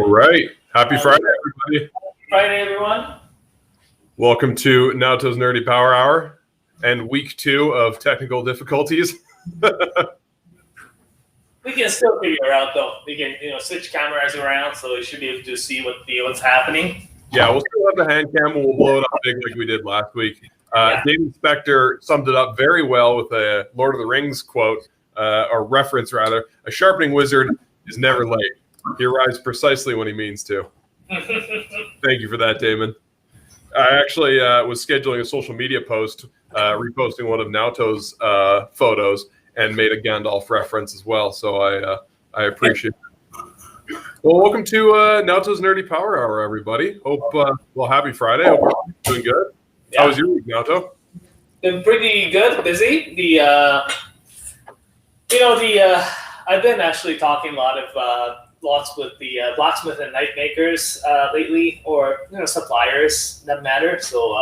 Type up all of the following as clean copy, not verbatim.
All right. Happy Friday, everybody. Friday, everyone. Welcome to Naoto's Nerdy Power Hour and week 2 of technical difficulties. We can still figure out, though. We can, switch cameras around, so we should be able to see what's happening. Yeah, we'll still have the hand cam, and we'll blow it up big like we did last week. David Spector summed it up very well with a Lord of the Rings quote, or reference rather. A sharpening wizard is never late. He arrives precisely when he means to. Thank you for that, Damon. I actually was scheduling a social media post, reposting one of Naoto's photos, and made a Gandalf reference as well. So I appreciate it. Well, welcome to Naoto's Nerdy Power Hour, everybody. Hope happy Friday. Hope you're doing good. Yeah. How was your week, Naoto? Been pretty good, busy. I've been actually talking lots with the blacksmith and knife makers lately, or suppliers that matter. So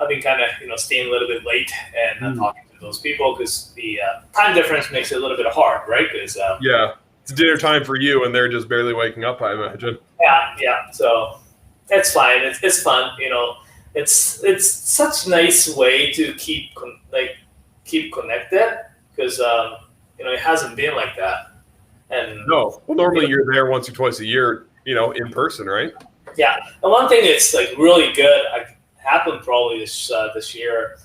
I've been kind of staying a little bit late and talking to those people because the time difference makes it a little bit hard, right? Because it's dinner time for you, and they're just barely waking up, I imagine. Yeah. So it's fine. It's fun. It's such a nice way to keep connected because it hasn't been like that. And no, well, normally you're there once or twice a year, in person, right? Yeah. And one thing that's really good happened probably this year,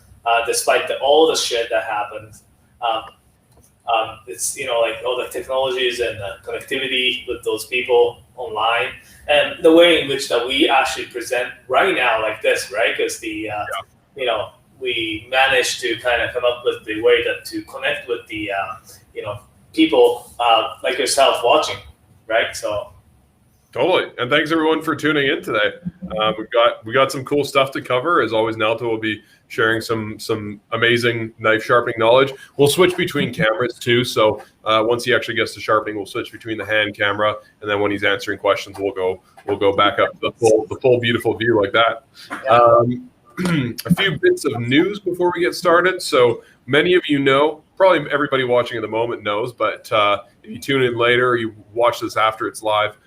despite all the shit that happened. It's all the technologies and the connectivity with those people online, and the way in which that we actually present right now like this, right? Because we managed to kind of come up with the way to connect with the people like yourself watching, right? So totally. And thanks everyone for tuning in today. We got some cool stuff to cover. As always, Naoto will be sharing some amazing knife sharpening knowledge. We'll switch between cameras too. So once he actually gets to sharpening, we'll switch between the hand camera, and then when he's answering questions, we'll go back up to the full beautiful view like that. A few bits of news before we get started. So many of you know, probably everybody watching at the moment knows, but if you tune in later, or you watch this after it's live,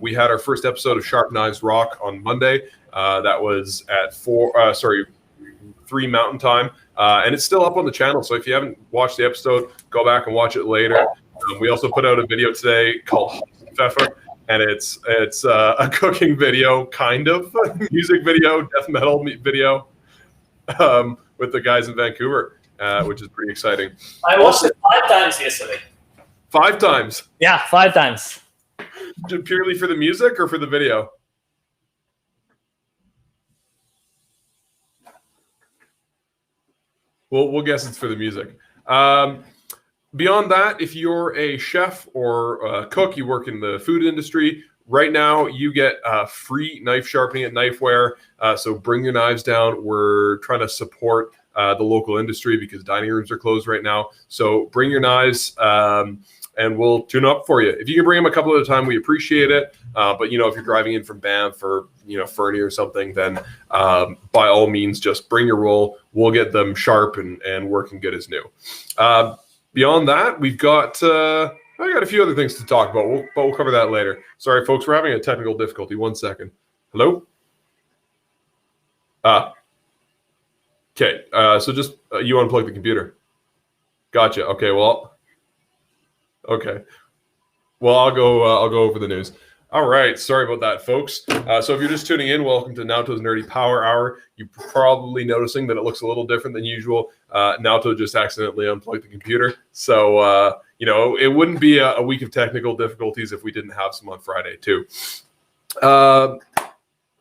we had our first episode of Sharp Knives Rock on Monday. That was at 3 Mountain Time, and it's still up on the channel. So if you haven't watched the episode, go back and watch it later. We also put out a video today called Pfeffer, and it's a cooking video, kind of music video, death metal video, with the guys in Vancouver, which is pretty exciting. I watched it 5 times yesterday. 5 times? Yeah, 5 times. Purely for the music or for the video? We'll guess it's for the music. Beyond that, if you're a chef or a cook, you work in the food industry, right now you get free knife sharpening at Knifewear. So bring your knives down. We're trying to support the local industry because dining rooms are closed right now. So bring your knives and we'll tune up for you. If you can bring them a couple at a time, we appreciate it. But if you're driving in from Banff or Fernie or something, then by all means, just bring your roll. We'll get them sharp and working good as new. Beyond that, we've got I got a few other things to talk about, but we'll cover that later. Sorry, folks, we're having a technical difficulty. 1 second. Hello? Okay. So just you unplug the computer. Gotcha. Okay. Well, I'll go over the news. All right. Sorry about that, folks. So if you're just tuning in, welcome to Naoto's Nerdy Power Hour. You're probably noticing that it looks a little different than usual. Naoto just accidentally unplugged the computer. So, it wouldn't be a week of technical difficulties if we didn't have some on Friday too.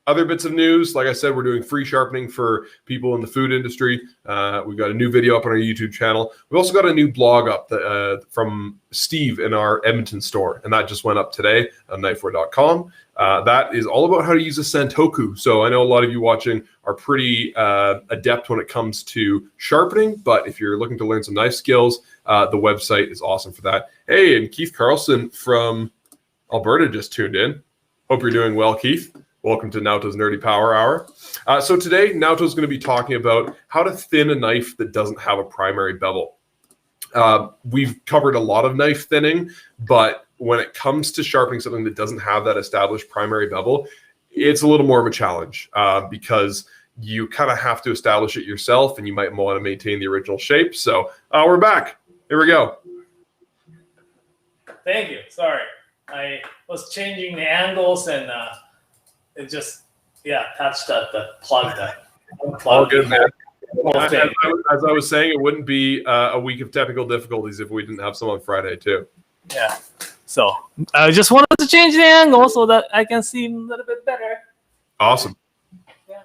Other bits of news, like I said, we're doing free sharpening for people in the food industry. We've got a new video up on our YouTube channel. We've also got a new blog up from Steve in our Edmonton store, and that just went up today on knifewear.com. That is all about how to use a santoku. So I know a lot of you watching are pretty adept when it comes to sharpening, but if you're looking to learn some knife skills, the website is awesome for that. Hey, and Keith Carlson from Alberta just tuned in. Hope you're doing well, Keith. Welcome to Naoto's Nerdy Power Hour. So today, Naoto's going to be talking about how to thin a knife that doesn't have a primary bevel. We've covered a lot of knife thinning, but when it comes to sharpening something that doesn't have that established primary bevel, it's a little more of a challenge because you kind of have to establish it yourself, and you might want to maintain the original shape. So we're back. Here we go. Thank you. Sorry, I was changing the angles, and it just touched the plug that. All good, man. As I was saying, it wouldn't be a week of technical difficulties if we didn't have some on Friday too. Yeah. So I just wanted to change the angle so that I can see a little bit better. Awesome. Yeah.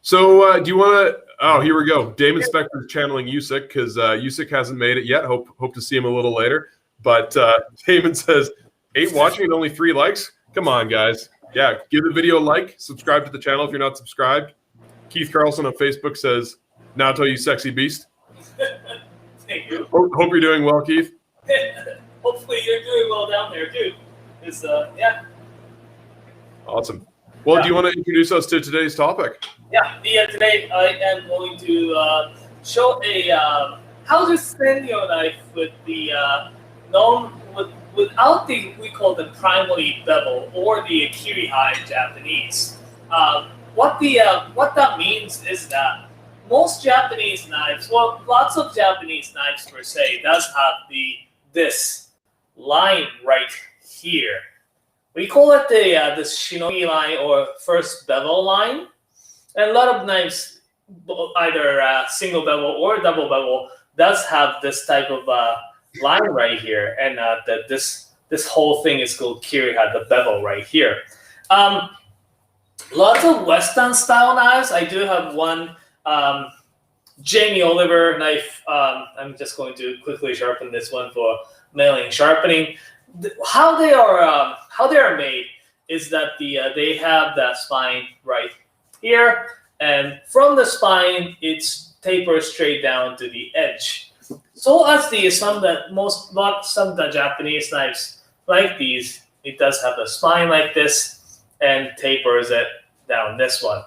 So do you want to? Oh, here we go. Damon Spector's channeling Usyk because Usyk hasn't made it yet. Hope to see him a little later. But Damon says 8 watching and only 3 likes. Come on, guys. Yeah, give the video a like. Subscribe to the channel if you're not subscribed. Keith Carlson on Facebook says, "Naoto, you sexy beast." Thank you. Hope you're doing well, Keith. Hopefully you're doing well down there too. It's Awesome. Well, do you want to introduce us to today's topic? Yeah. Today I am going to show how to thin your knife with the without the we call the primary bevel or the Morihei in Japanese. What that means is that most Japanese knives, well, lots of Japanese knives per se, does have this line right here. We call it the shinogi line or first bevel line. And a lot of knives, either single bevel or double bevel, does have this type of line right here. And this whole thing is called Morihei, the bevel right here. Lots of Western style knives. I do have one Jamie Oliver knife. I'm just going to quickly sharpen this one for mailing sharpening. How they are made is that they have that spine right here, and from the spine it's tapered straight down to the edge. So as some of the Japanese knives like these, it does have the spine like this and tapers it down this one.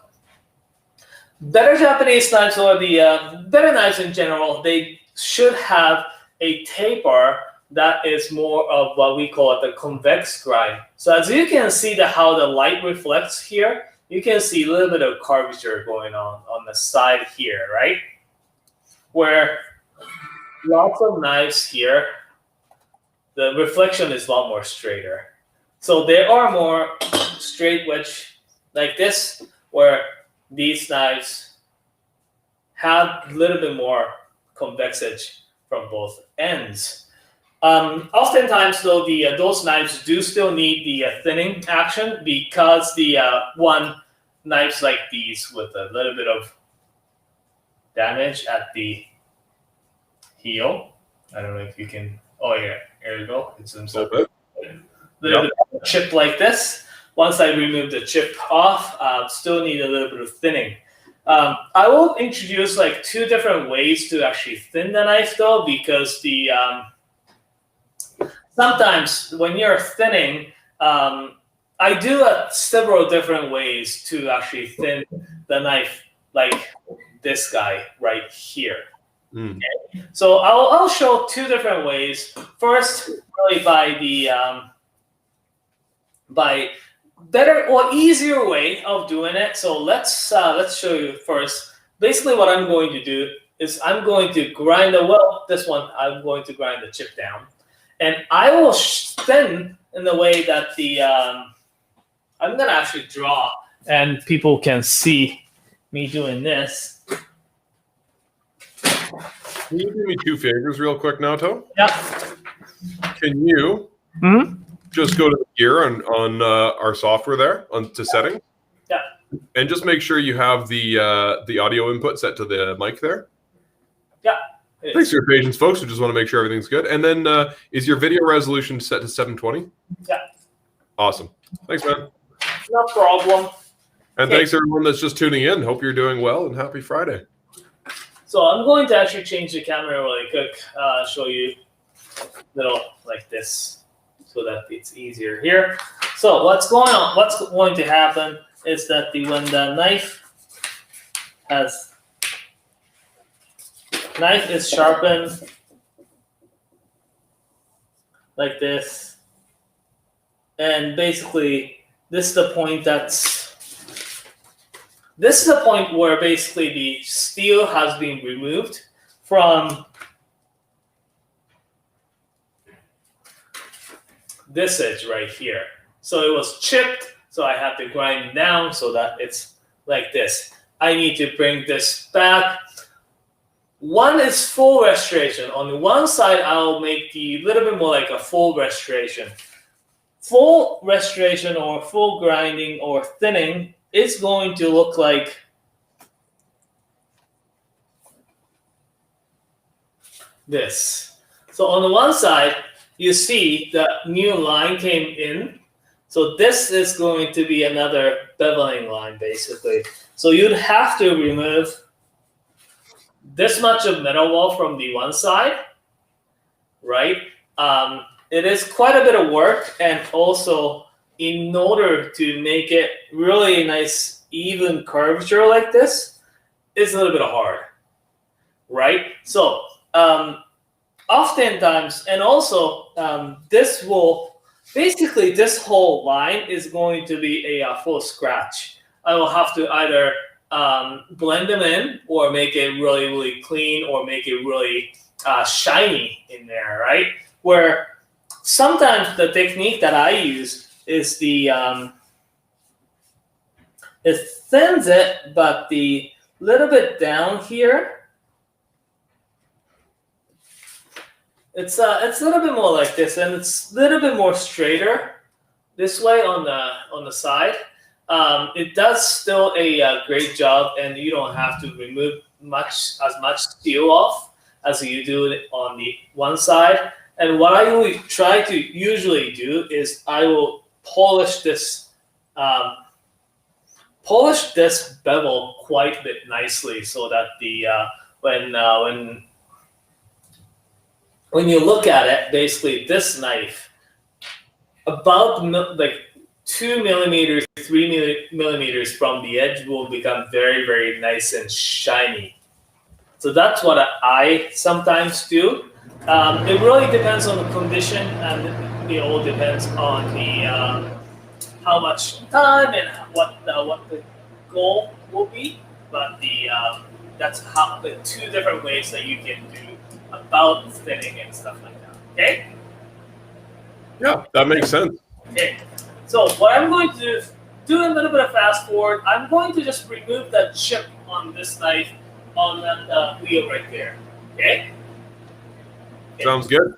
Better Japanese knives or the better knives in general, they should have a taper that is more of what we call it the convex grind. So as you can see how the light reflects here, you can see a little bit of curvature going on the side here, right? Where lots of knives here, the reflection is a lot more straighter. So there are more straight wedge like this, where these knives have a little bit more convex edge from both ends. Oftentimes, though, those knives do still need the thinning action because the knives like these with a little bit of damage at the heel. I don't know if you can. Oh yeah, here you go. It's a little bit of a chip like this. Once I remove the chip off, still need a little bit of thinning. I will introduce like 2 different ways to actually thin the knife, though, because sometimes when you're thinning, I do several different ways to actually thin the knife, like this guy right here. Okay? So I'll show 2 different ways. First, really by better or easier way of doing it. So let's show you first. Basically, what I'm going to do is I'm going to grind this one. I'm going to grind the chip down. And I will thin in the way that I'm going to actually draw. And people can see me doing this. Can you do me 2 favors real quick, Naoto? Yeah. Can you just go to the gear on our software there, to settings? Yeah. And just make sure you have the audio input set to the mic there. Yeah. Thanks for your patience, folks. We just want to make sure everything's good. And then is your video resolution set to 720? Yeah. Awesome. Thanks, man. No problem. And thanks everyone that's just tuning in. Hope you're doing well, and happy Friday. So I'm going to actually change the camera really quick, show you a little like this so that it's easier here. So what's going to happen is that when the knife is sharpened like this, And basically, this is the point this is the point where basically the steel has been removed from this edge right here. So it was chipped, so I have to grind it down so that it's like this. I need to bring this back. One is full restoration. On the one side, I'll make the little bit more like a full restoration. Full restoration or full grinding or thinning is going to look like this. So on the one side, you see the new line came in. So this is going to be another beveling line, basically. So you'd have to remove this much of metal wall from the one side, right? It is quite a bit of work, and also in order to make it really nice, even curvature like this, it's a little bit hard, right? So oftentimes, and also this will, basically this whole line is going to be a full scratch. I will have to either blend them in or make it really, really clean or make it really shiny in there, right? Where sometimes the technique that I use is it thins it, but the little bit down here, it's a little bit more like this, and it's a little bit more straighter this way on the side. It does still a great job, and you don't have to remove as much steel off as you do it on the one side. And what I usually try to do is I will polish this bevel quite a bit nicely, so that the when you look at it, basically this knife, about like 2 millimeters, 3 millimeters from the edge will become very, very nice and shiny. So that's what I sometimes do. It really depends on the condition, and it all depends on the how much time and what the goal will be. But that's how the two different ways that you can do about thinning and stuff like that. Okay? Yeah, that makes sense. Okay. So what I'm going to do is do a little bit of fast forward. I'm going to just remove that chip on this knife on that wheel right there. Okay? Sounds good.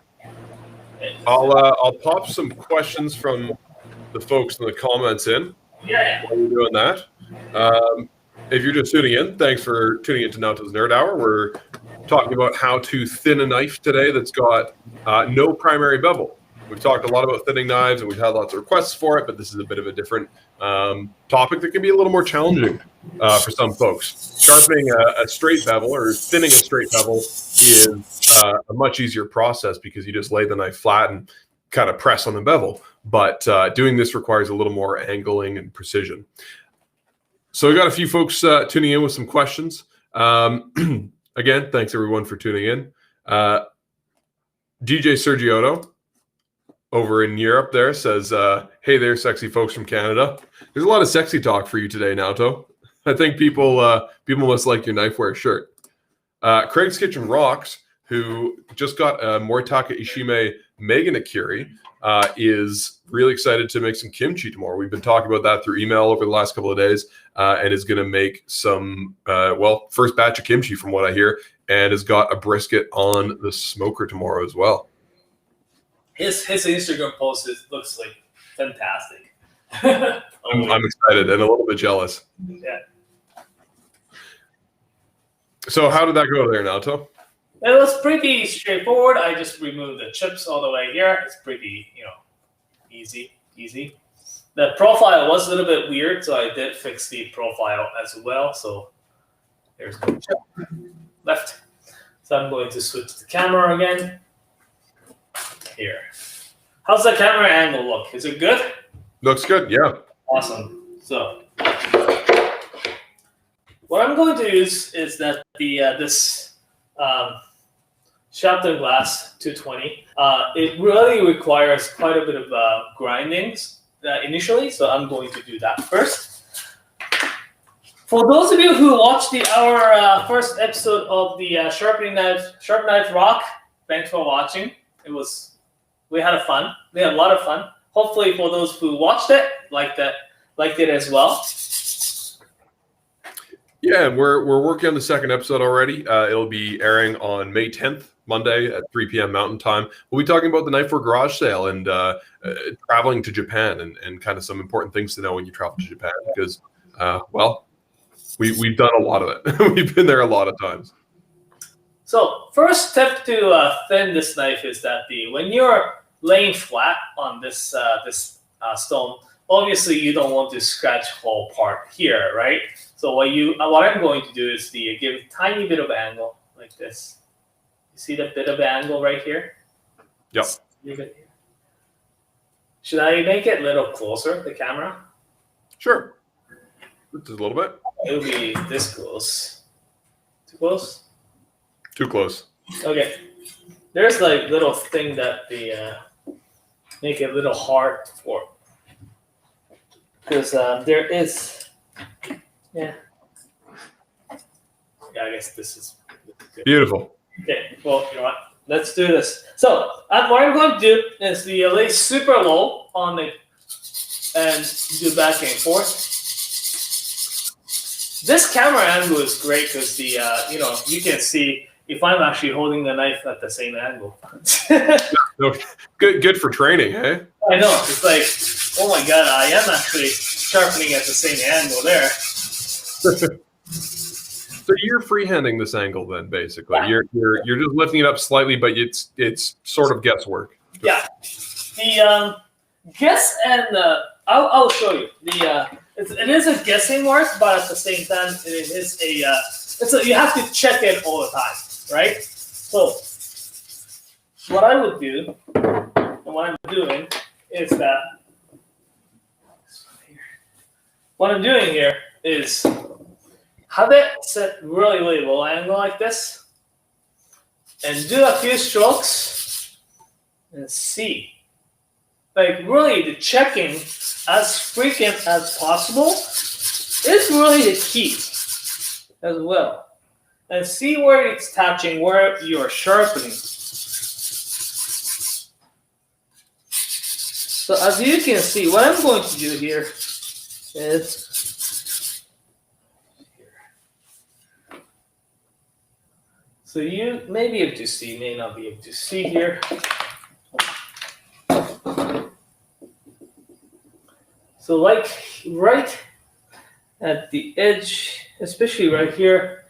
I'll pop some questions from the folks in the comments in. Yeah. While we're doing that. If you're just tuning in, thanks for tuning in to Naoto's Nerd Hour. We're talking about how to thin a knife today that's got no primary bevel. We've talked a lot about thinning knives, and we've had lots of requests for it, but this is a bit of a different topic that can be a little more challenging for some folks. Sharpening a straight bevel or thinning a straight bevel is a much easier process because you just lay the knife flat and kind of press on the bevel. But doing this requires a little more angling and precision. So we got a few folks tuning in with some questions. Again, thanks everyone for tuning in. DJ Sergioto over in Europe there says, hey there, sexy folks from Canada. There's a lot of sexy talk for you today, Naoto. I think people must like your Knifewear shirt. Craig's Kitchen Rocks, who just got a Moritaka Ishime Meganakiri, is really excited to make some kimchi tomorrow. We've been talking about that through email over the last couple of days, and is going to make some, first batch of kimchi from what I hear, and has got a brisket on the smoker tomorrow as well. His Instagram post looks like fantastic. I'm excited and a little bit jealous. Yeah. So how did that go there, Naoto? It was pretty straightforward. I just removed the chips all the way here. It's pretty, easy. The profile was a little bit weird, so I did fix the profile as well. So there's no chip left. So I'm going to switch the camera again. Here. How's the camera angle look? Is it good? Looks good, yeah. Awesome. So what I'm going to use is that this Sharpened glass 220. It really requires quite a bit of grindings initially, so I'm going to do that first. For those of you who watched our first episode of the Sharpening Knife, Sharp Knife Rock, thanks for watching. We had fun. We had a lot of fun. Hopefully, for those who watched it, liked it as well. Yeah, and we're working on the second episode already. It'll be airing on May 10th, Monday at 3 p.m. Mountain Time. We'll be talking about the Knifewear garage sale and traveling to Japan and kind of some important things to know when you travel to Japan because, well, we've done a lot of it. We've been there a lot of times. So first step to thin this knife is that when you're laying flat on this stone, obviously you don't want to scratch whole part here, right? So what I'm going to do is give a tiny bit of angle like this. You see the bit of angle right here? Yep. Should I make it a little closer, the camera? Sure. Just a little bit. It'll be this close. Too close? Too close. Okay. There's like little thing that make it a little hard for. Because there is, yeah, I guess this is good. Beautiful. Okay, well, you know what? Let's do this. So what I'm going to do is lay super low on the and do back and forth. This camera angle is great because you can see if I'm actually holding the knife at the same angle. Good for training, eh? I know. It's like, oh my god, I am actually sharpening at the same angle there. So you're freehanding this angle then, basically. Yeah. You're just lifting it up slightly, but it's sort of guesswork. Yeah. The guess and I'll show you. It is a guessing work, but at the same time, it is you have to check it all the time, right? So what I would do, and what I'm doing, is that what I'm doing here is have it set really, really low angle like this, and do a few strokes, and see. Like really, the checking as frequent as possible is really the key as well. And see where it's touching, where you're sharpening. So as you can see, what I'm going to do here is so you may be able to see, may not be able to see here. So like right at the edge, especially right here,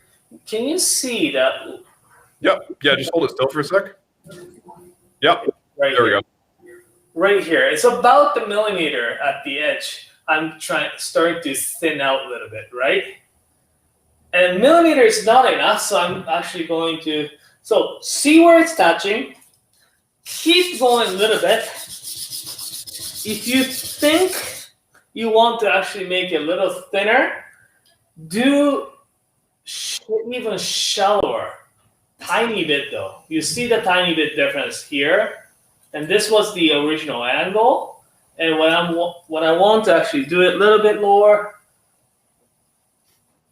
can you see that? Yep. Yeah, just hold it still for a sec. Yep. Right there here. We go. Right here. It's about the millimeter at the edge. I'm starting to thin out a little bit, right? And millimeter is not enough, so I'm actually going to, so see where it's touching. Keep going a little bit. If you think you want to actually make it a little thinner, do even shallower. Tiny bit though. You see the tiny bit difference here. And this was the original angle. And when I want to actually do it a little bit lower,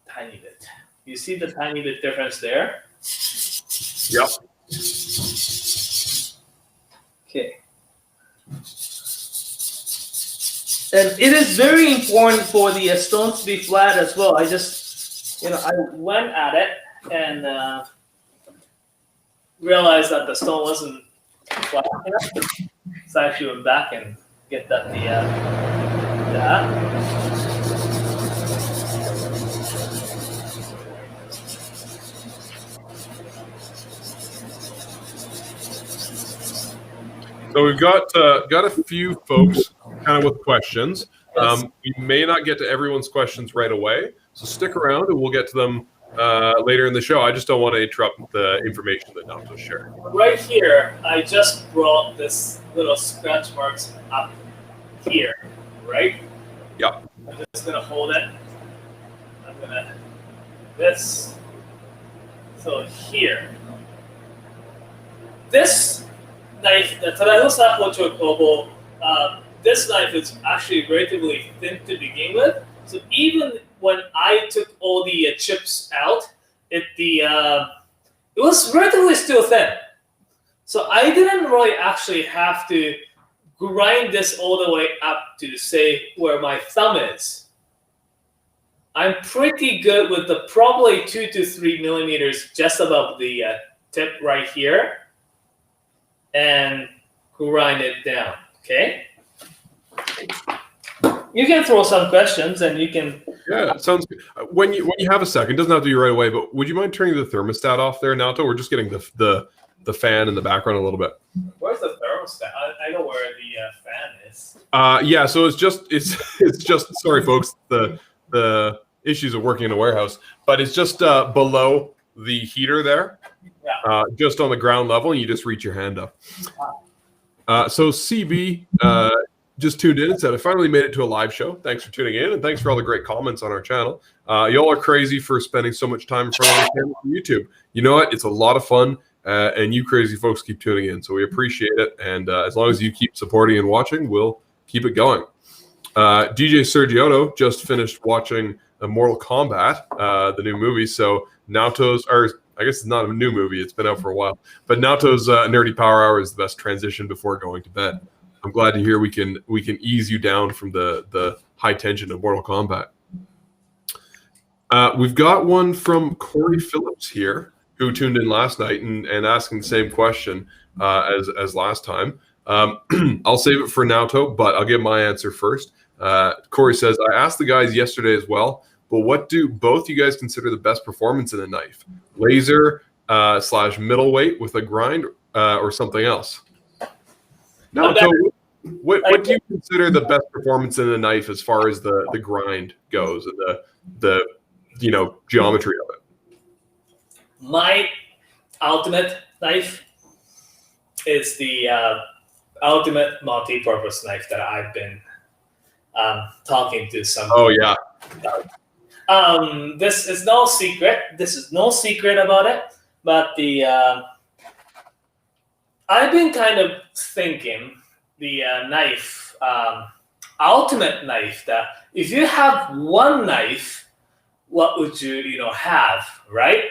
tiny bit. You see the tiny bit difference there? Yep. Okay. And it is very important for the stone to be flat as well. I just, I went at it and realized that the stone wasn't flat enough. So I actually went back and get that. So we've got a few folks kind of with questions. Yes. We may not get to everyone's questions right away, so stick around and we'll get to them later in the show. I just don't want to interrupt the information that Naoto shared. Right here, I just brought this little scratch marks up here, right? Yeah. I'm just gonna hold it. I'm gonna this. So here. this knife, the Tadano Sapocho Kobo, this knife is actually relatively thin to begin with. So even when I took all the chips out, it was relatively still thin. So I didn't really actually have to grind this all the way up to say where my thumb is. I'm pretty good with the probably 2 to 3 millimeters just above the tip right here, and grind it down. Okay. You can throw some questions, and you can. Yeah, it sounds good. When you have a second, doesn't have to be right away, but would you mind turning the thermostat off there, Naoto? We're just getting the fan in the background a little bit. Where's the thermostat? I know where the fan is. Yeah, so it's just sorry folks, the issues of working in a warehouse, but it's just below the heater there. Yeah. Just on the ground level, and you just reach your hand up. So CB just tuned in and said, I finally made it to a live show. Thanks for tuning in, and thanks for all the great comments on our channel. Y'all are crazy for spending so much time in front of the camera from YouTube. You know what? It's a lot of fun. And you crazy folks keep tuning in, so we appreciate it. And as long as you keep supporting and watching, we'll keep it going. DJ Sergioto just finished watching Mortal Kombat, the new movie. So Naoto's, or I guess it's not a new movie; it's been out for a while. But Naoto's Nerdy Power Hour is the best transition before going to bed. I'm glad to hear we can ease you down from the high tension of Mortal Kombat. We've got one from Corey Phillips here, who tuned in last night and asking the same question as last time. I'll save it for Naoto, but I'll give my answer first. Corey says, I asked the guys yesterday as well, but what do both you guys consider the best performance in a knife? Laser / middleweight with a grind or something else? Naoto, what do you consider the best performance in a knife as far as the grind goes and the geometry of it? My ultimate knife is the ultimate multi-purpose knife that I've been talking to some. Oh yeah. This is no secret. This is no secret about it. But the I've been kind of thinking the knife, ultimate knife. That if you have one knife, what would you have, right?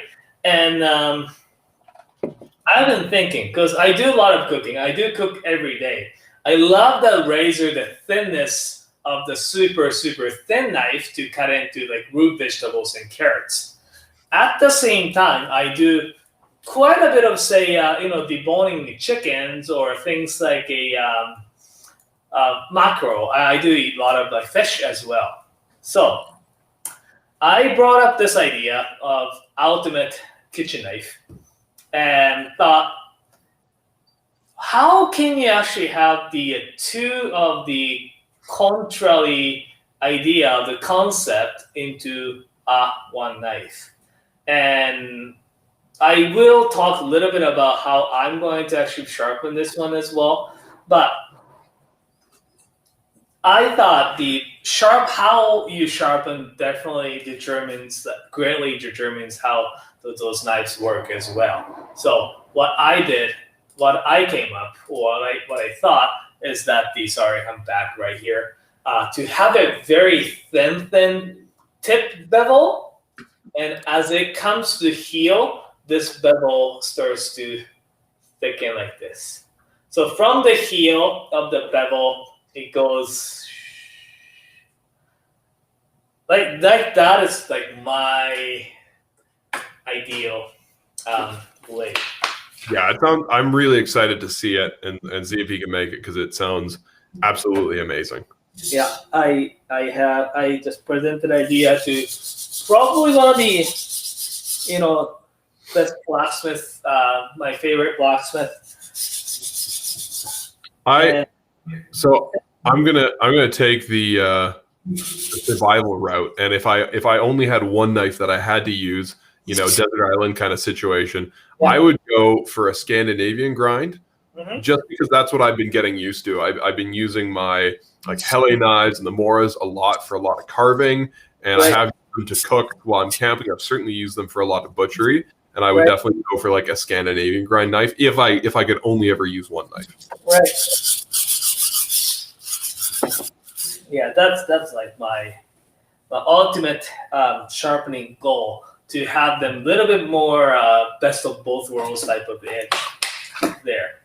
And I've been thinking, because I do a lot of cooking. I do cook every day. I love the razor, the thinness of the super, super thin knife to cut into like root vegetables and carrots. At the same time, I do quite a bit of, say, deboning chickens or things like a mackerel. I do eat a lot of like fish as well. So I brought up this idea of ultimate kitchen knife and thought, how can you actually have the two of the contrary idea of the concept into one knife? And I will talk a little bit about how I'm going to actually sharpen this one as well. But I thought how you sharpen definitely greatly determines how those knives work as well. So what I came up, or what I thought is that I'm back right here, to have a very thin tip bevel, and as it comes to heel, this bevel starts to thicken like this. So from the heel of the bevel, it goes like that is like my ideal blade. Yeah, I'm really excited to see it and see if he can make it, because it sounds absolutely amazing. Yeah, I just presented the idea to probably one of the best blacksmith, my favorite blacksmith. So I'm gonna take the survival route, and if I only had one knife that I had to use, desert island kind of situation, yeah, I would go for a Scandinavian grind, just because that's what I've been getting used to. I've been using my like Hele knives and the Moras a lot for a lot of carving, and I have them to cook while I'm camping. I've certainly used them for a lot of butchery, and I would definitely go for like a Scandinavian grind knife if I could only ever use one knife. Right. Yeah, that's like my ultimate sharpening goal, to have them a little bit more best of both worlds type of edge there.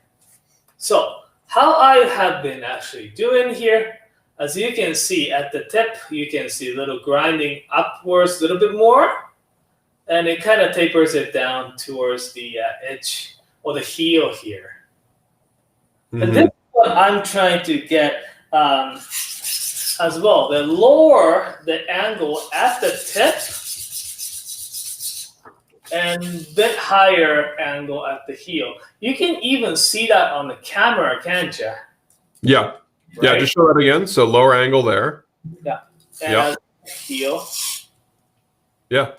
So how I have been actually doing here, as you can see at the tip, you can see a little grinding upwards a little bit more, and it kind of tapers it down towards the edge or the heel here. Mm-hmm. And this is what I'm trying to get as well. The lower the angle at the tip, and a bit higher angle at the heel. You can even see that on the camera, can't you? Yeah. Right? Yeah, just show that again. So lower angle there. Yeah. And heel. Yeah.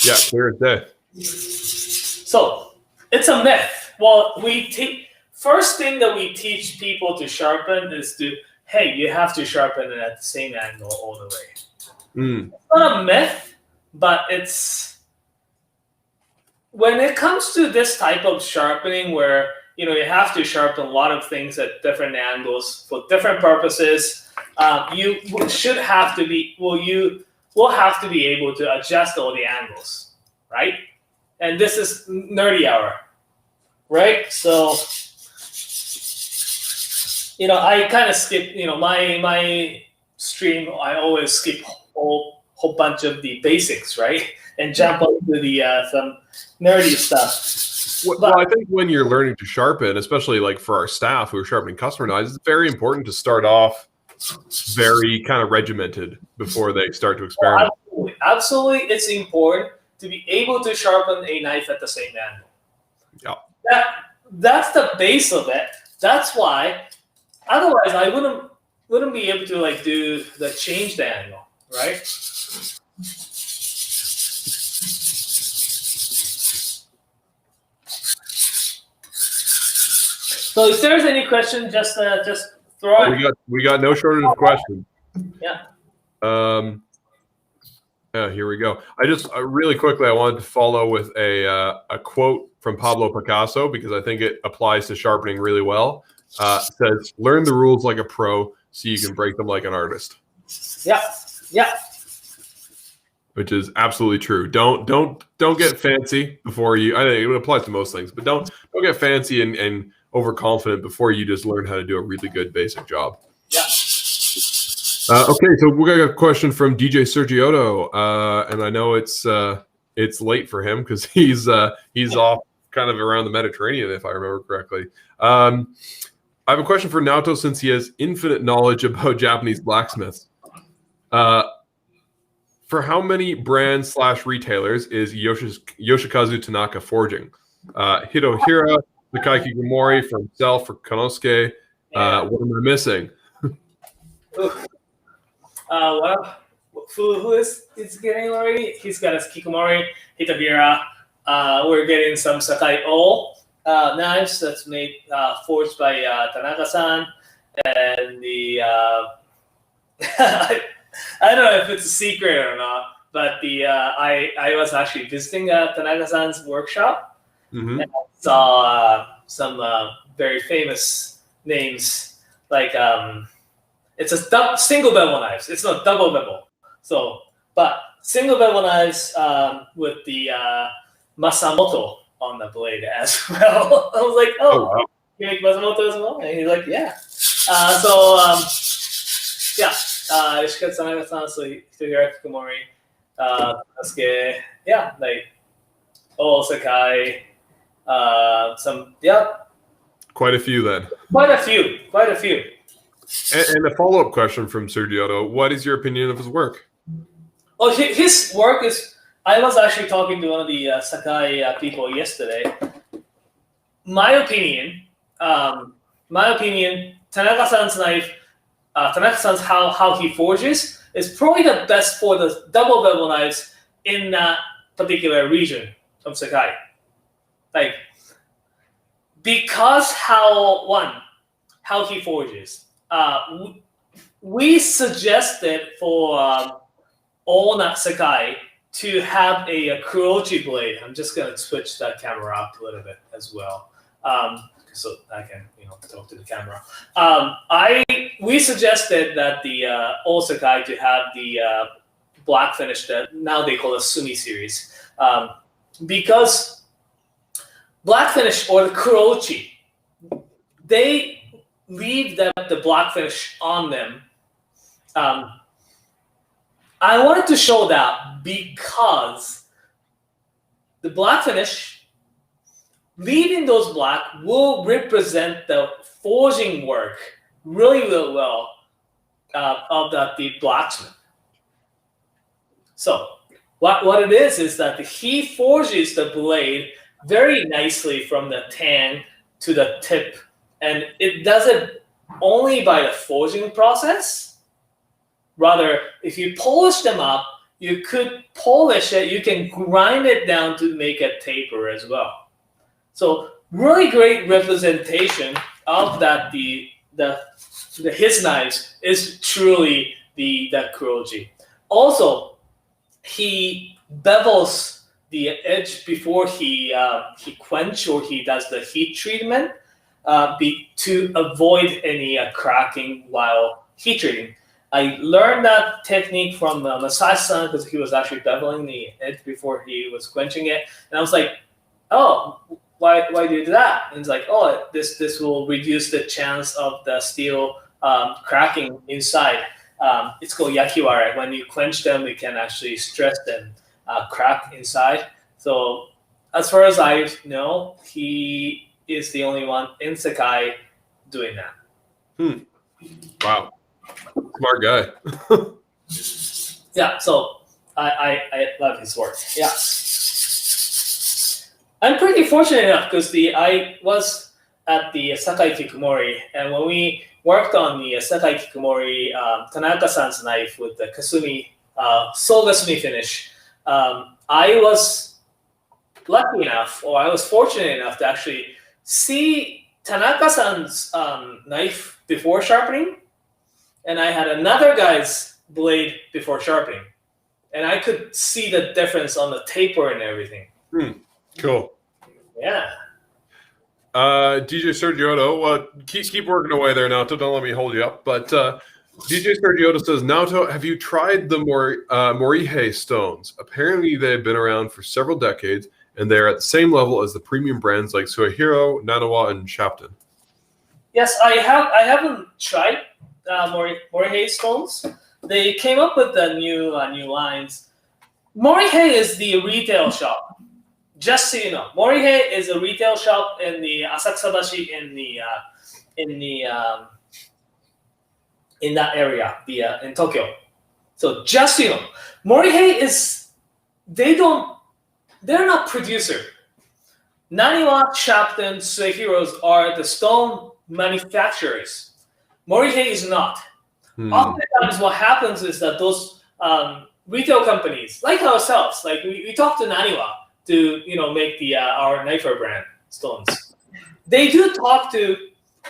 Yeah, clear as day. So it's a myth. Well, first thing that we teach people to sharpen is hey, you have to sharpen it at the same angle all the way. It's not a myth. But it's when it comes to this type of sharpening where you have to sharpen a lot of things at different angles for different purposes, you should have to be you will have to be able to adjust all the angles, right? And this is nerdy hour, right? So I kind of skip my stream. I always skip whole bunch of the basics, right? And jump into the some nerdy stuff. Well, I think when you're learning to sharpen, especially like for our staff who are sharpening customer knives, it's very important to start off very kind of regimented before they start to experiment. Absolutely. It's important to be able to sharpen a knife at the same angle. Yeah. That's the base of it. That's why otherwise I wouldn't be able to do the change the angle, right? So if there's any question, just throw it. We got no shortage of questions. Yeah. Yeah. Here we go. I just really quickly I wanted to follow with a quote from Pablo Picasso because I think it applies to sharpening really well. It says, "Learn the rules like a pro, so you can break them like an artist." Yeah. Yeah. Which is absolutely true. Don't get fancy before you. I think it applies to most things, but don't get fancy and overconfident before you just learn how to do a really good basic job. Yeah. Okay, so we got a question from DJ Sergioto, and I know it's late for him because he's off kind of around the Mediterranean, if I remember correctly. I have a question for Naoto since he has infinite knowledge about Japanese blacksmiths. For how many brands / retailers is Yoshikazu Tanaka forging? Hitohira, Sakai Kigomori for himself, for Konosuke. What am I missing? Well, who is getting already? He's got his Kikomori, Hitohira. We're getting some Sakai O knives that's made forged by Tanaka-san, and the I don't know if it's a secret or not, but I was actually visiting Tanaka-san's workshop, and I saw some very famous names like it's a single bevel knives. It's not double bevel. So, but single bevel knives with the Masamoto on the blade as well. I was like, wow. You make Masamoto as well? And he's like, yeah. Yeah. Yoshikazu Tanaka-san, so Hitohira Kikomori, Konosuke, yeah, Sakai, Quite a few then. Quite a few. And a follow-up question from Sergioto. What is your opinion of his work? Oh, his work is... I was actually talking to one of the Sakai people yesterday. My opinion, Tanaka-san's knife, Tanaka-san's how he forges is probably the best for the double bevel knives in that particular region of Sakai. Because how he forges. We suggested for all Sakai to have a Kurochi blade. I'm just gonna switch that camera up a little bit as well, so I can talk to the camera. We suggested that the All Sakai to have the black finish that now they call a Sumi series, because black finish or the Kurochi, they leave the black finish on them. I wanted to show that because the black finish, leaving those black, will represent the forging work really, really well of the blacksmith. So what it is that he forges the blade very nicely from the tang to the tip, and it does it only by the forging process. Rather, if you polish them up, you could polish it. You can grind it down to make a taper as well. So really great representation of that. His knives is truly the Kurochi. Also, he bevels the edge before he quench or he does the heat treatment to avoid any cracking while heat treating. I learned that technique from Masashi-san because he was actually beveling the edge before he was quenching it, and I was like, "Oh, why do you do that?" And he's like, "Oh, this will reduce the chance of the steel cracking inside. It's called yakiware. When you quench them, it can actually stress them crack inside." So, as far as I know, he is the only one in Sakai doing that. Wow. Smart guy. Yeah, so I love his work. Yeah, I'm pretty fortunate enough because I was at the Sakai Kikumori, and when we worked on the Sakai Kikumori Tanaka-san's knife with the Kasumi Sogasumi finish, I was lucky enough, or I was fortunate enough to actually see Tanaka-san's knife before sharpening. And I had another guy's blade before sharpening, and I could see the difference on the taper and everything. Cool. Yeah. DJ Sergioto, keep working away there, Naoto. Don't let me hold you up. But DJ Sergioto says, Naoto, have you tried the Morihei stones? Apparently, they've been around for several decades, and they're at the same level as the premium brands like Suehiro, Nanawa, and Sharpen. Yes, I haven't tried Morihei stones. They came up with the new lines. Morihei is the retail shop. Just so you know, Morihei is a retail shop in the Asakusabashi in that area, in Tokyo. So just so you know, Morihei they're not producer. Naniwa, Sharpen, Suehiros are the stone manufacturers. Morihei is not. Oftentimes what happens is that those retail companies, like ourselves, like we talk to Naniwa to make our Knifewear brand stones. They do talk to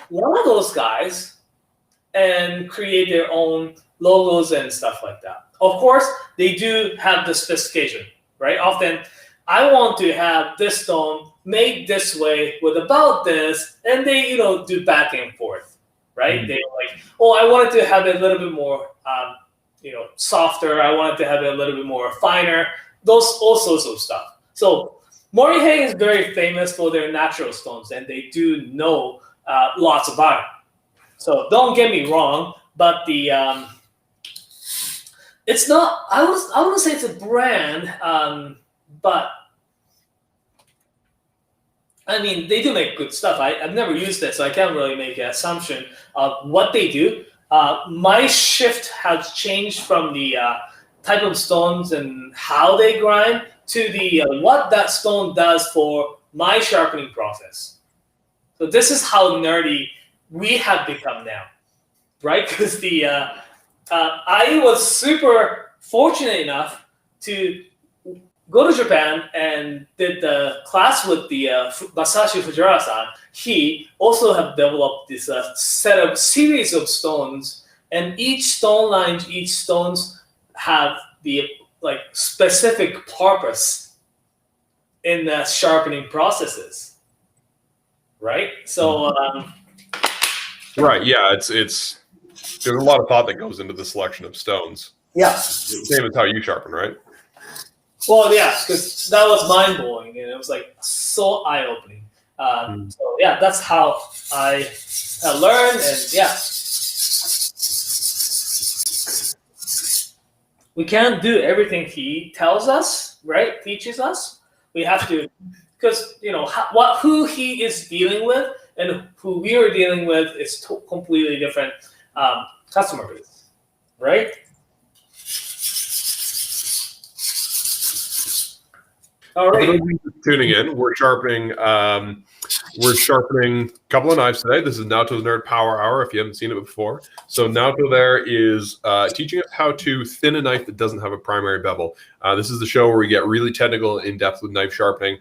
one of those guys and create their own logos and stuff like that. Of course, they do have the specification, right? Often, I want to have this stone made this way with about this, and they do back and forth, right? They're like, oh, I wanted to have it a little bit more, softer. I wanted to have it a little bit more finer. All sorts of stuff. So Morihei is very famous for their natural stones, and they do know lots about it. So don't get me wrong, but it's not. I wouldn't say it's a brand, but I mean they do make good stuff. I've never used it, so I can't really make an assumption of what they do. My shift has changed from the type of stones and how they grind to the what that stone does for my sharpening process. So this is how nerdy we have become now, right? Because I was super fortunate enough to go to Japan and did the class with the Masashi Fujiwara-san. He also have developed this series of stones, and each stone line, each stones have the like specific purpose in the sharpening processes, right? So right, yeah, it's there's a lot of thought that goes into the selection of stones. Yeah. Same as how you sharpen, right? Well, yeah, because that was mind blowing, and it was like so eye opening. So yeah, that's how I learned, and yeah, we can't do everything he tells us, right? Teaches us. We have to, because who he is dealing with and who we are dealing with is completely different customer base, right? All right. For those of you tuning in, we're sharpening a couple of knives today. This is Naoto's Nerd Power Hour, if you haven't seen it before. So Naoto there is teaching us how to thin a knife that doesn't have a primary bevel. This is the show where we get really technical and in-depth with knife sharpening.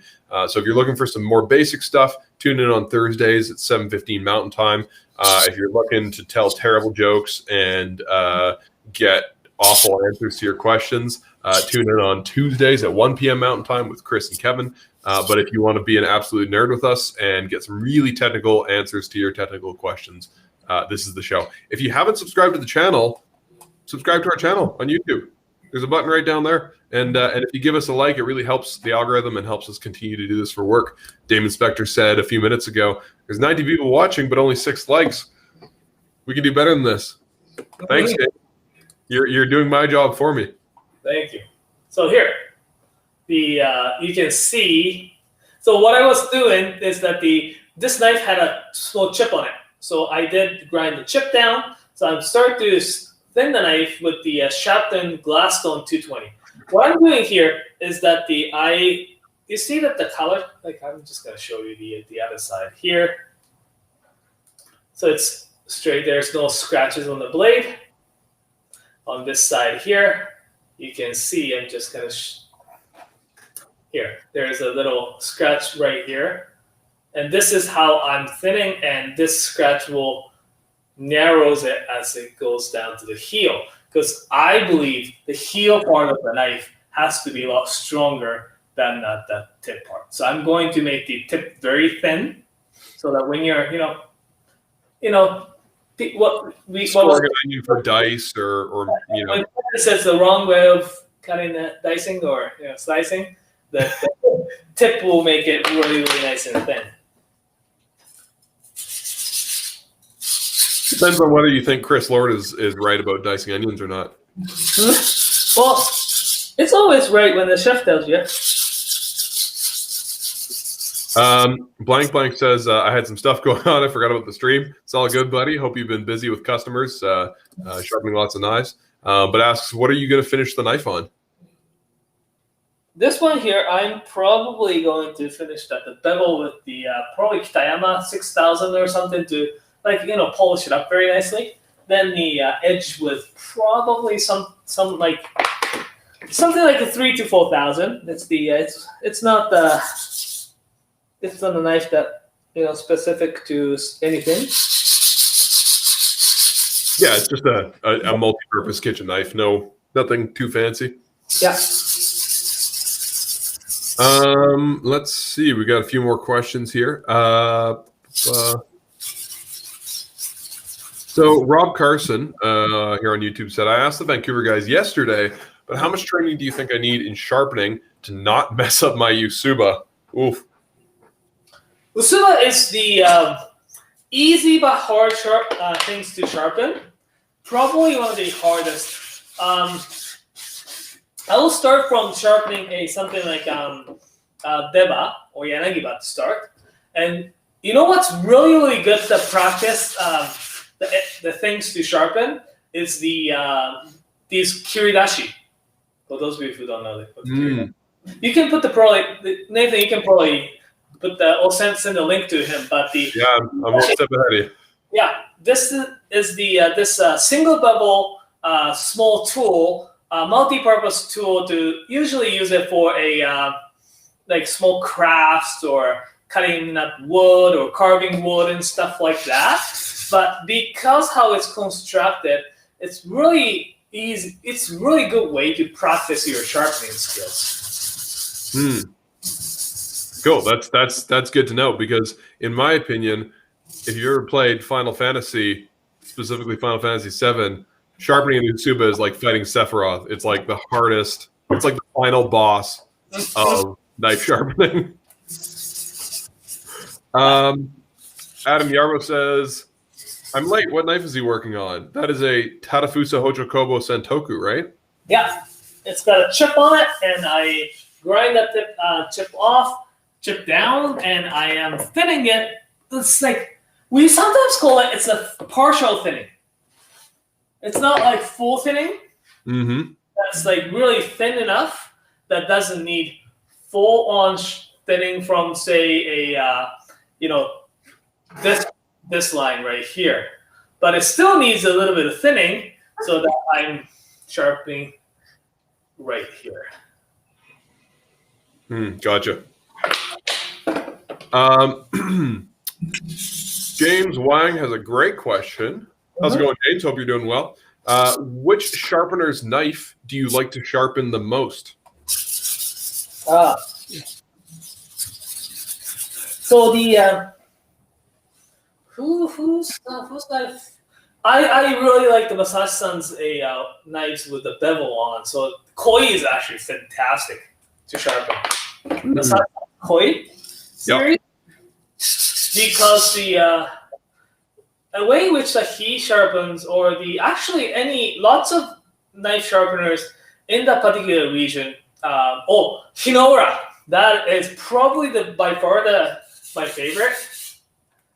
So if you're looking for some more basic stuff, tune in on Thursdays at 7:15 Mountain Time. If you're looking to tell terrible jokes and get awful answers to your questions, tune in on Tuesdays at 1 p.m. Mountain Time with Chris and Kevin. But if you want to be an absolute nerd with us and get some really technical answers to your technical questions, this is the show. If you haven't subscribed to the channel, subscribe to our channel on YouTube. There's a button right down there. And if you give us a like, it really helps the algorithm and helps us continue to do this for work. Damon Spector said a few minutes ago, there's 90 people watching, but only 6 likes. We can do better than this. Thanks, Dave. You're doing my job for me. Thank you. So here, you can see. So what I was doing is that this knife had a small chip on it. So I did grind the chip down. So I'm starting to thin the knife with the Sharpen Glassstone 220. What I'm doing here is that you see that the color, like I'm just gonna show you the other side here. So it's straight. There's no scratches on the blade. On this side here, you can see I'm just gonna here. There's a little scratch right here, and this is how I'm thinning. And this scratch will narrows it as it goes down to the heel, because I believe the heel part of the knife has to be a lot stronger than the tip part. So I'm going to make the tip very thin, so that when you're what for dice or when it says the wrong way of cutting the dicing or slicing, the tip will make it really, really nice and thin. Depends on whether you think Chris Lord is right about dicing onions or not. Well, it's always right when the chef tells you. Blank says, I had some stuff going on. I forgot about the stream. It's all good, buddy. Hope you've been busy with customers, sharpening lots of knives. But asks, what are you going to finish the knife on? This one here, I'm probably going to finish the bevel with the probably Kitayama 6000 or something to polish it up very nicely. Then the edge with probably some like something like a 3,000 to 4,000. It's it's not a knife that specific to anything. Yeah, it's just a multi-purpose kitchen knife. Nothing too fancy. Yeah. Let's see. We got a few more questions here. So Rob Carson here on YouTube said, I asked the Vancouver guys yesterday, but how much training do you think I need in sharpening to not mess up my Usuba? Oof. Usuba is the easy but hard things to sharpen. Probably one of the hardest. I will start from sharpening something like Deba or Yanagiba to start. And you know what's really, really good to practice the things to sharpen is these kiridashi. For those of you who don't know, you can put Nathan. You can probably put I'll send a link to him. But I'm one step ahead of you. Yeah, this is this single bevel small tool, multi-purpose tool to usually use it for a like small crafts or cutting up wood or carving wood and stuff like that. But because how it's constructed, it's really it's a really good way to practice your sharpening skills. Cool. That's good to know, because in my opinion, if you ever played Final Fantasy, specifically Final Fantasy VII, sharpening an Utsuba is like fighting Sephiroth. It's like the hardest. It's like the final boss of knife sharpening. Adam Yarbo says, I'm late. What knife is he working on? That is a Tadafusa Hochokobo Sentoku, right? Yeah. It's got a chip on it, and I grind that chip off, chip down, and I am thinning it. It's like, we sometimes call it, it's a partial thinning. It's not like full thinning. Mm-hmm. That's like really thin enough that doesn't need full-on thinning from, say, this line right here. But it still needs a little bit of thinning so that I'm sharpening right here. Gotcha. James Wang has a great question. How's it going, James? Hope you're doing well. Which sharpener's knife do you like to sharpen the most? So the who's knife? I really like the Masashi-san's knives with the bevel on. So Koi is actually fantastic to sharpen. Masashi Koi series, because the way in which that he sharpens, or lots of knife sharpeners in that particular region. Hinora, that is probably by far my favorite.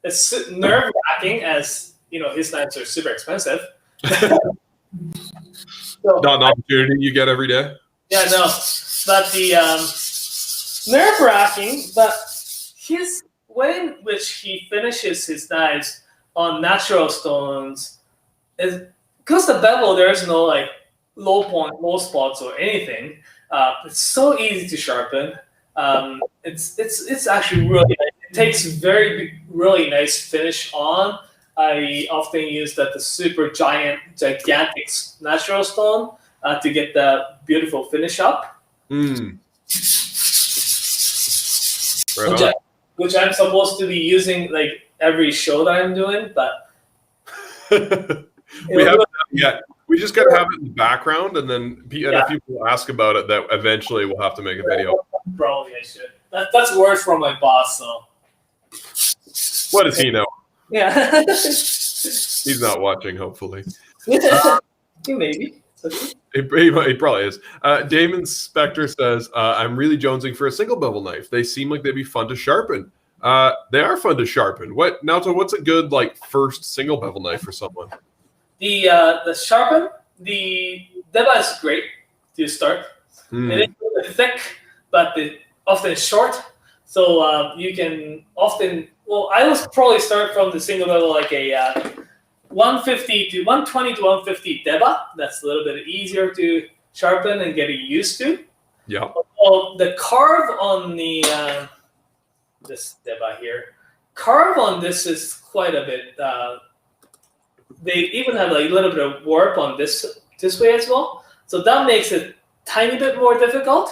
It's nerve-wracking, as you know, his knives are super expensive. So, not an opportunity you get every day. Yeah, no, but the nerve-wracking, but his way in which he finishes his knives on natural stones is because the bevel, there is no like low spots or anything. It's so easy to sharpen. It's actually really nice. It takes really nice finish on. I often use the super gigantic natural stone to get the beautiful finish up. Which I'm supposed to be using like every show that I'm doing, but we just gotta have it in the background, and then if people ask about it, that eventually we'll have to make a video. Probably I should. That's word from my boss, so. What does he know? Yeah. He's not watching, hopefully. Maybe. He probably is. Damon Spector says, I'm really jonesing for a single bevel knife. They seem like they'd be fun to sharpen. They are fun to sharpen. Naoto, what's a good first single bevel knife for someone? The sharpen, the Deba is great to start. It is a little bit thick, but often short. So you can often, I would probably start from the single bevel like a 120 to 150 Deba. That's a little bit easier to sharpen and get used to. Yeah. The carve on this Deba here, carve on this is quite a bit. They even have a little bit of warp on this way as well. So that makes it tiny bit more difficult.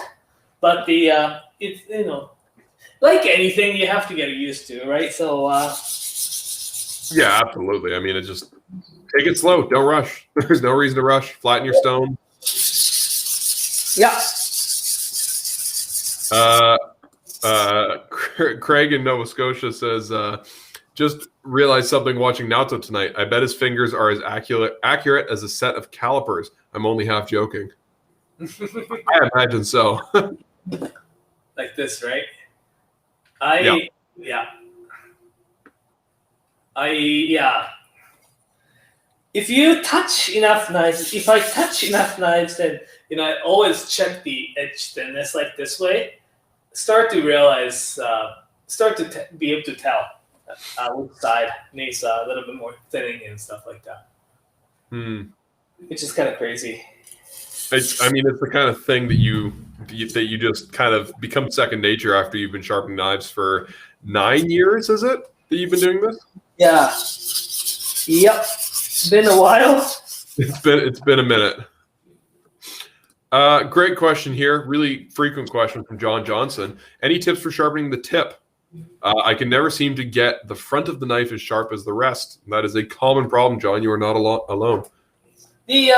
But it's like anything, you have to get used to, right? So. Yeah, absolutely. I mean, just take it slow. Don't rush. There's no reason to rush. Flatten your stone. Yeah. Craig in Nova Scotia says, just realized something watching Naoto tonight. I bet his fingers are as accurate as a set of calipers. I'm only half joking. I imagine so. Like this, right? If you touch enough knives, if I touch enough knives, then I always check the edge thinness like this way. Start to realize, be able to tell which side needs a little bit more thinning and stuff like that. Which is kind of crazy. It's the kind of thing that you just kind of become second nature after you've been sharpening knives for 9 years. Is it that you've been doing this? Yeah. Yep. Been a while. It's been a minute. Great question here. Really frequent question from John Johnson. Any tips for sharpening the tip? I can never seem to get the front of the knife as sharp as the rest. That is a common problem, John. You are not alone. The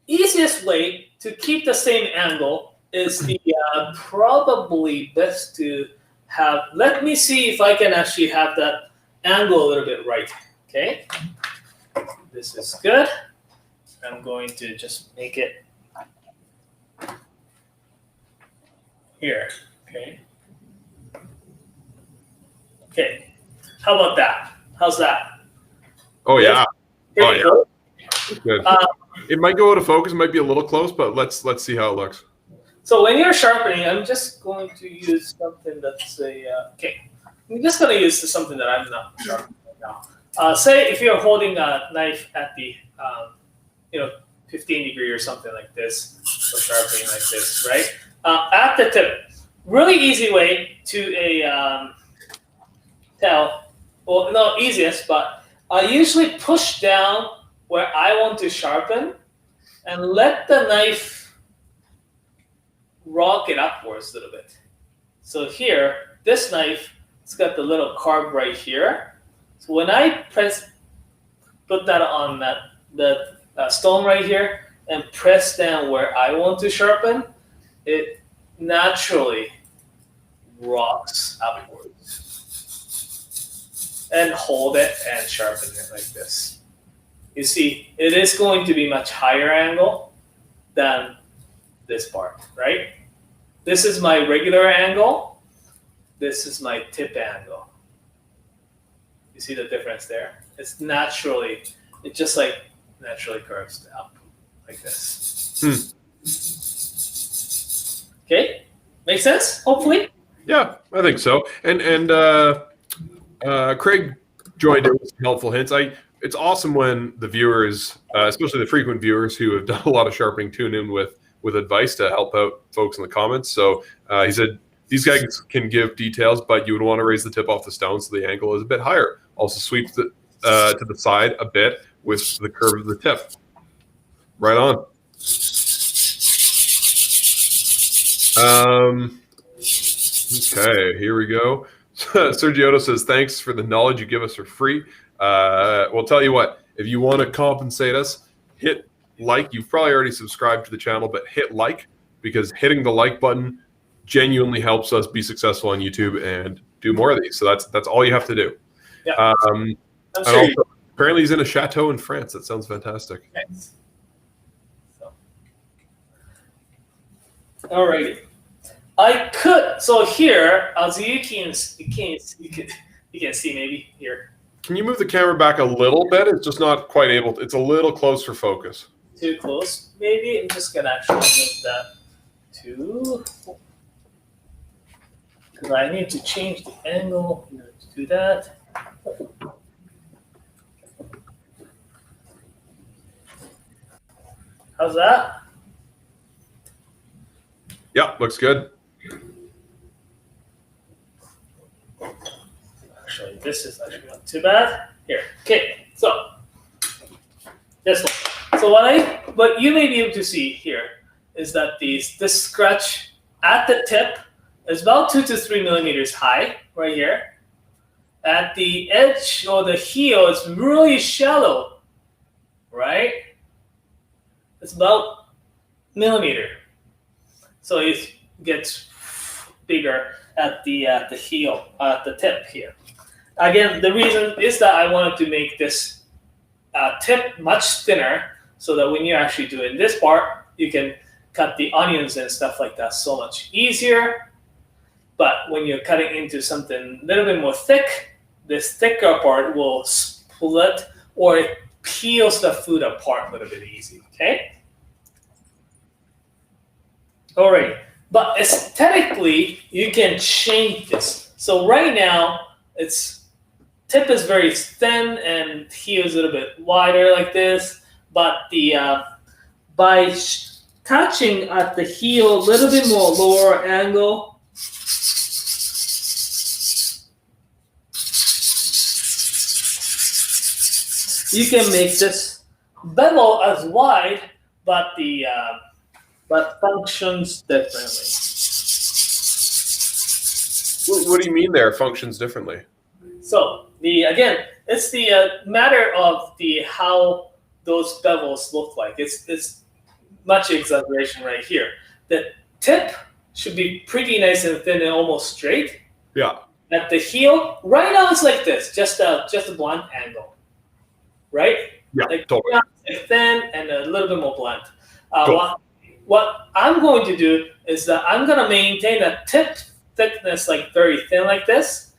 easiest way to keep the same angle is the probably best to have. Let me see if I can actually have that angle a little bit right. Okay, this is good. I'm going to just make it here. Okay. Okay. How about that? How's that? Oh yeah. Here Oh you yeah. go. Good. It might go out of focus. It might be a little close, but let's see how it looks. So when you're sharpening, I'm just going to use something that's okay. I'm just going to use something that I'm not sharpening right now. Say if you're holding a knife at the 15 degree or something like this, or sharpening like this, right? At the tip, really easy way to tell. Well, not easiest, but I usually push down where I want to sharpen and let the knife rock it upwards a little bit. So here, this knife, it's got the little carb right here. So when I put that on the stone right here and press down where I want to sharpen, it naturally rocks upwards. And hold it and sharpen it like this. You see, it is going to be much higher angle than this part, right? This is my regular angle. This is my tip angle. You see the difference there? It's naturally, it just like naturally curves up like this. Okay, make sense? Hopefully. Yeah, I think so. And Craig joined in with some helpful hints. It's awesome when the viewers, especially the frequent viewers who have done a lot of sharpening, tune in with advice to help out folks in the comments. So he said these guys can give details, but you would want to raise the tip off the stone so the angle is a bit higher. Also sweep to the side a bit with the curve of the tip. Right on. Okay, here we go. Sergio says, thanks for the knowledge you give us for free. We'll tell you what, if you want to compensate us, hit like. You've probably already subscribed to the channel, but hit like, because hitting the like button genuinely helps us be successful on YouTube and do more of these. So that's all you have to do. Yeah. And sure also, apparently he's in a chateau in France. That sounds fantastic. Thanks. Alrighty. I could, so here, as you can see maybe here. Can you move the camera back a little bit? It's just not quite able to, it's a little close for focus. Too close, maybe. I'm just gonna actually move that to, because I need to change the angle to do that. How's that? Yeah, looks good. Actually, this is actually not too bad. Here, okay, so this one. So what you may be able to see here is that this scratch at the tip is about 2 to 3 millimeters high right here. At the edge or the heel, it's really shallow, right? It's about millimeter. So it gets bigger at the heel, at the tip here. Again, the reason is that I wanted to make this tip much thinner so that when you're actually doing this part, you can cut the onions and stuff like that so much easier. But when you're cutting into something a little bit more thick, this thicker part will split or it peels the food apart a little bit easy, okay? Alright, but aesthetically, you can change this. So right now, tip is very thin and heel is a little bit wider like this, but by touching at the heel a little bit more lower angle, you can make this bevel as wide but but functions differently. What do you mean there? Functions differently? So it's the matter of how those bevels look like. It's much exaggeration right here. The tip should be pretty nice and thin and almost straight. Yeah. At the heel, right now it's like this, just a blunt angle, right? Yeah, like, totally. Thin and a little bit more blunt. Cool. What I'm going to do is that I'm going to maintain a tip thickness like very thin like this,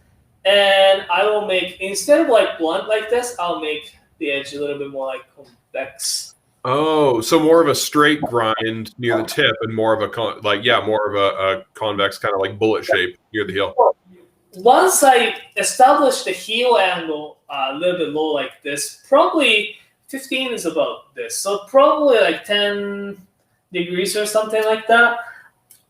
and I will make, instead of like blunt like this, I'll make the edge a little bit more like convex. Oh, so more of a straight grind near the tip, and more of a convex kind of like bullet shape near the heel. Once I establish the heel angle a little bit low like this, probably 15 is about this, so probably like 10 degrees or something like that,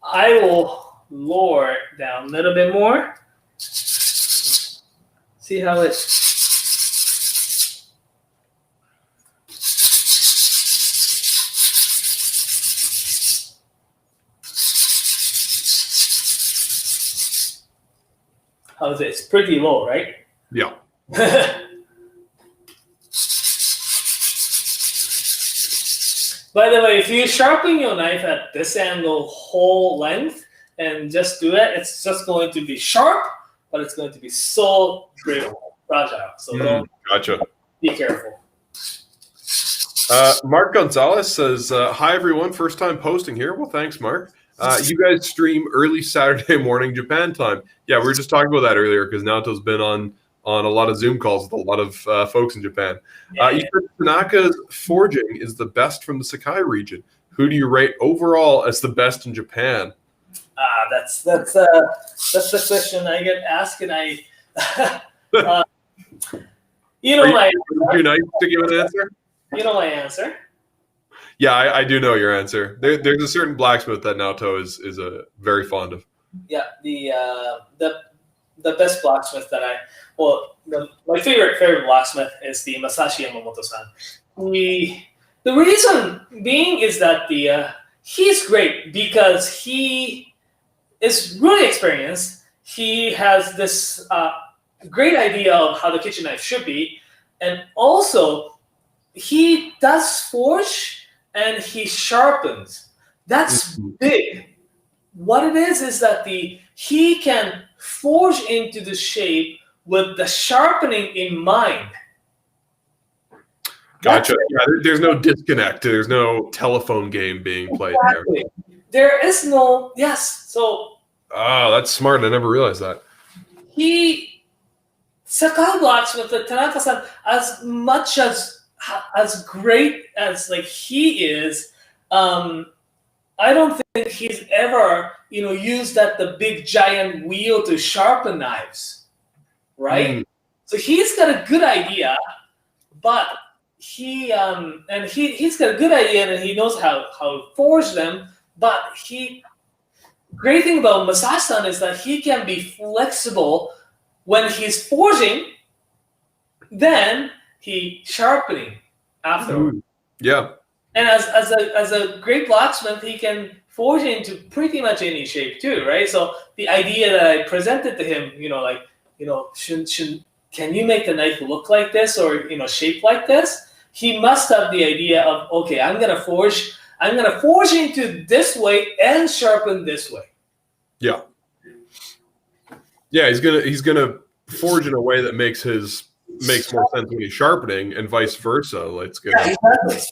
I will lower it down a little bit more. See how it... How's it? It's pretty low, right? Yeah. By the way, if you sharpen your knife at this angle whole length and just do it, it's just going to be sharp, but it's going to be so brittle, fragile. So don't Gotcha. be careful. Mark Gonzalez says, hi, everyone. First time posting here. Well, thanks, Mark. You guys stream early Saturday morning Japan time. Yeah, we were just talking about that earlier because Naoto's been on a lot of Zoom calls with a lot of folks in Japan. You said Tanaka's forging is the best from the Sakai region. Who do you rate overall as the best in Japan? That's the question I get asked, and I, Are you nice to give an answer? You know my answer. Yeah, I do know your answer. There's a certain blacksmith that Naoto is very fond of. Yeah, the best blacksmith that my favorite blacksmith is the Masashi Yamamoto-san. The reason being is that he's great because he is really experienced. He has this great idea of how the kitchen knife should be, and also he does forge and he sharpens. That's big. What it is that he can forge into the shape with the sharpening in mind. Gotcha. Yeah, there's no disconnect. There's no telephone game being played there. There is no, yes. So. Oh, that's smart. I never realized that. Sakai blacksmith, Tanaka-san, as much as great as like he is, I don't think he's ever, used the big giant wheel to sharpen knives, right? So he's got a good idea, but he's got a good idea and he knows how to forge them. But great thing about Masashi-san is that he can be flexible when he's forging, then he sharpening afterward. Yeah. And as a great blacksmith, he can forge into pretty much any shape too, right? So the idea that I presented to him, can you make the knife look like this or shape like this? He must have the idea of, okay, I'm gonna forge into this way and sharpen this way. Yeah. Yeah, he's gonna forge in a way that makes more sense when he's sharpening, and vice versa. Yeah,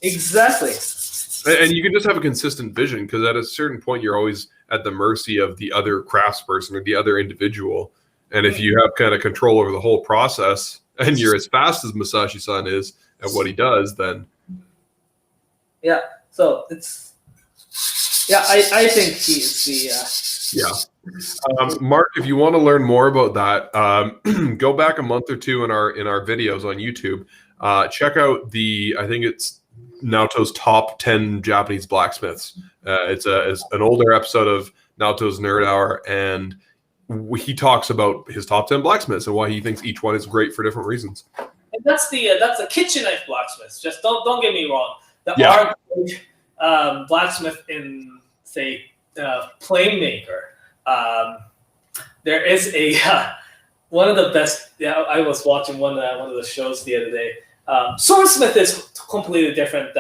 exactly. And you can just have a consistent vision, because at a certain point you're always at the mercy of the other craftsperson or the other individual. And if you have kind of control over the whole process, and you're as fast as Masashi-san is at what he does, then yeah. So it's I think he is the Mark, if you want to learn more about that, go back a month or two in our videos on YouTube. Check out I think it's Naoto's top 10 Japanese blacksmiths. It's an older episode of Naoto's Nerd Hour, and he talks about his top 10 blacksmiths and why he thinks each one is great for different reasons. And that's the kitchen knife blacksmiths. Just don't get me wrong. There are blacksmith in, say, plane maker, there is a one of the best. Yeah, I was watching one of the shows the other day. Swordsmith is completely different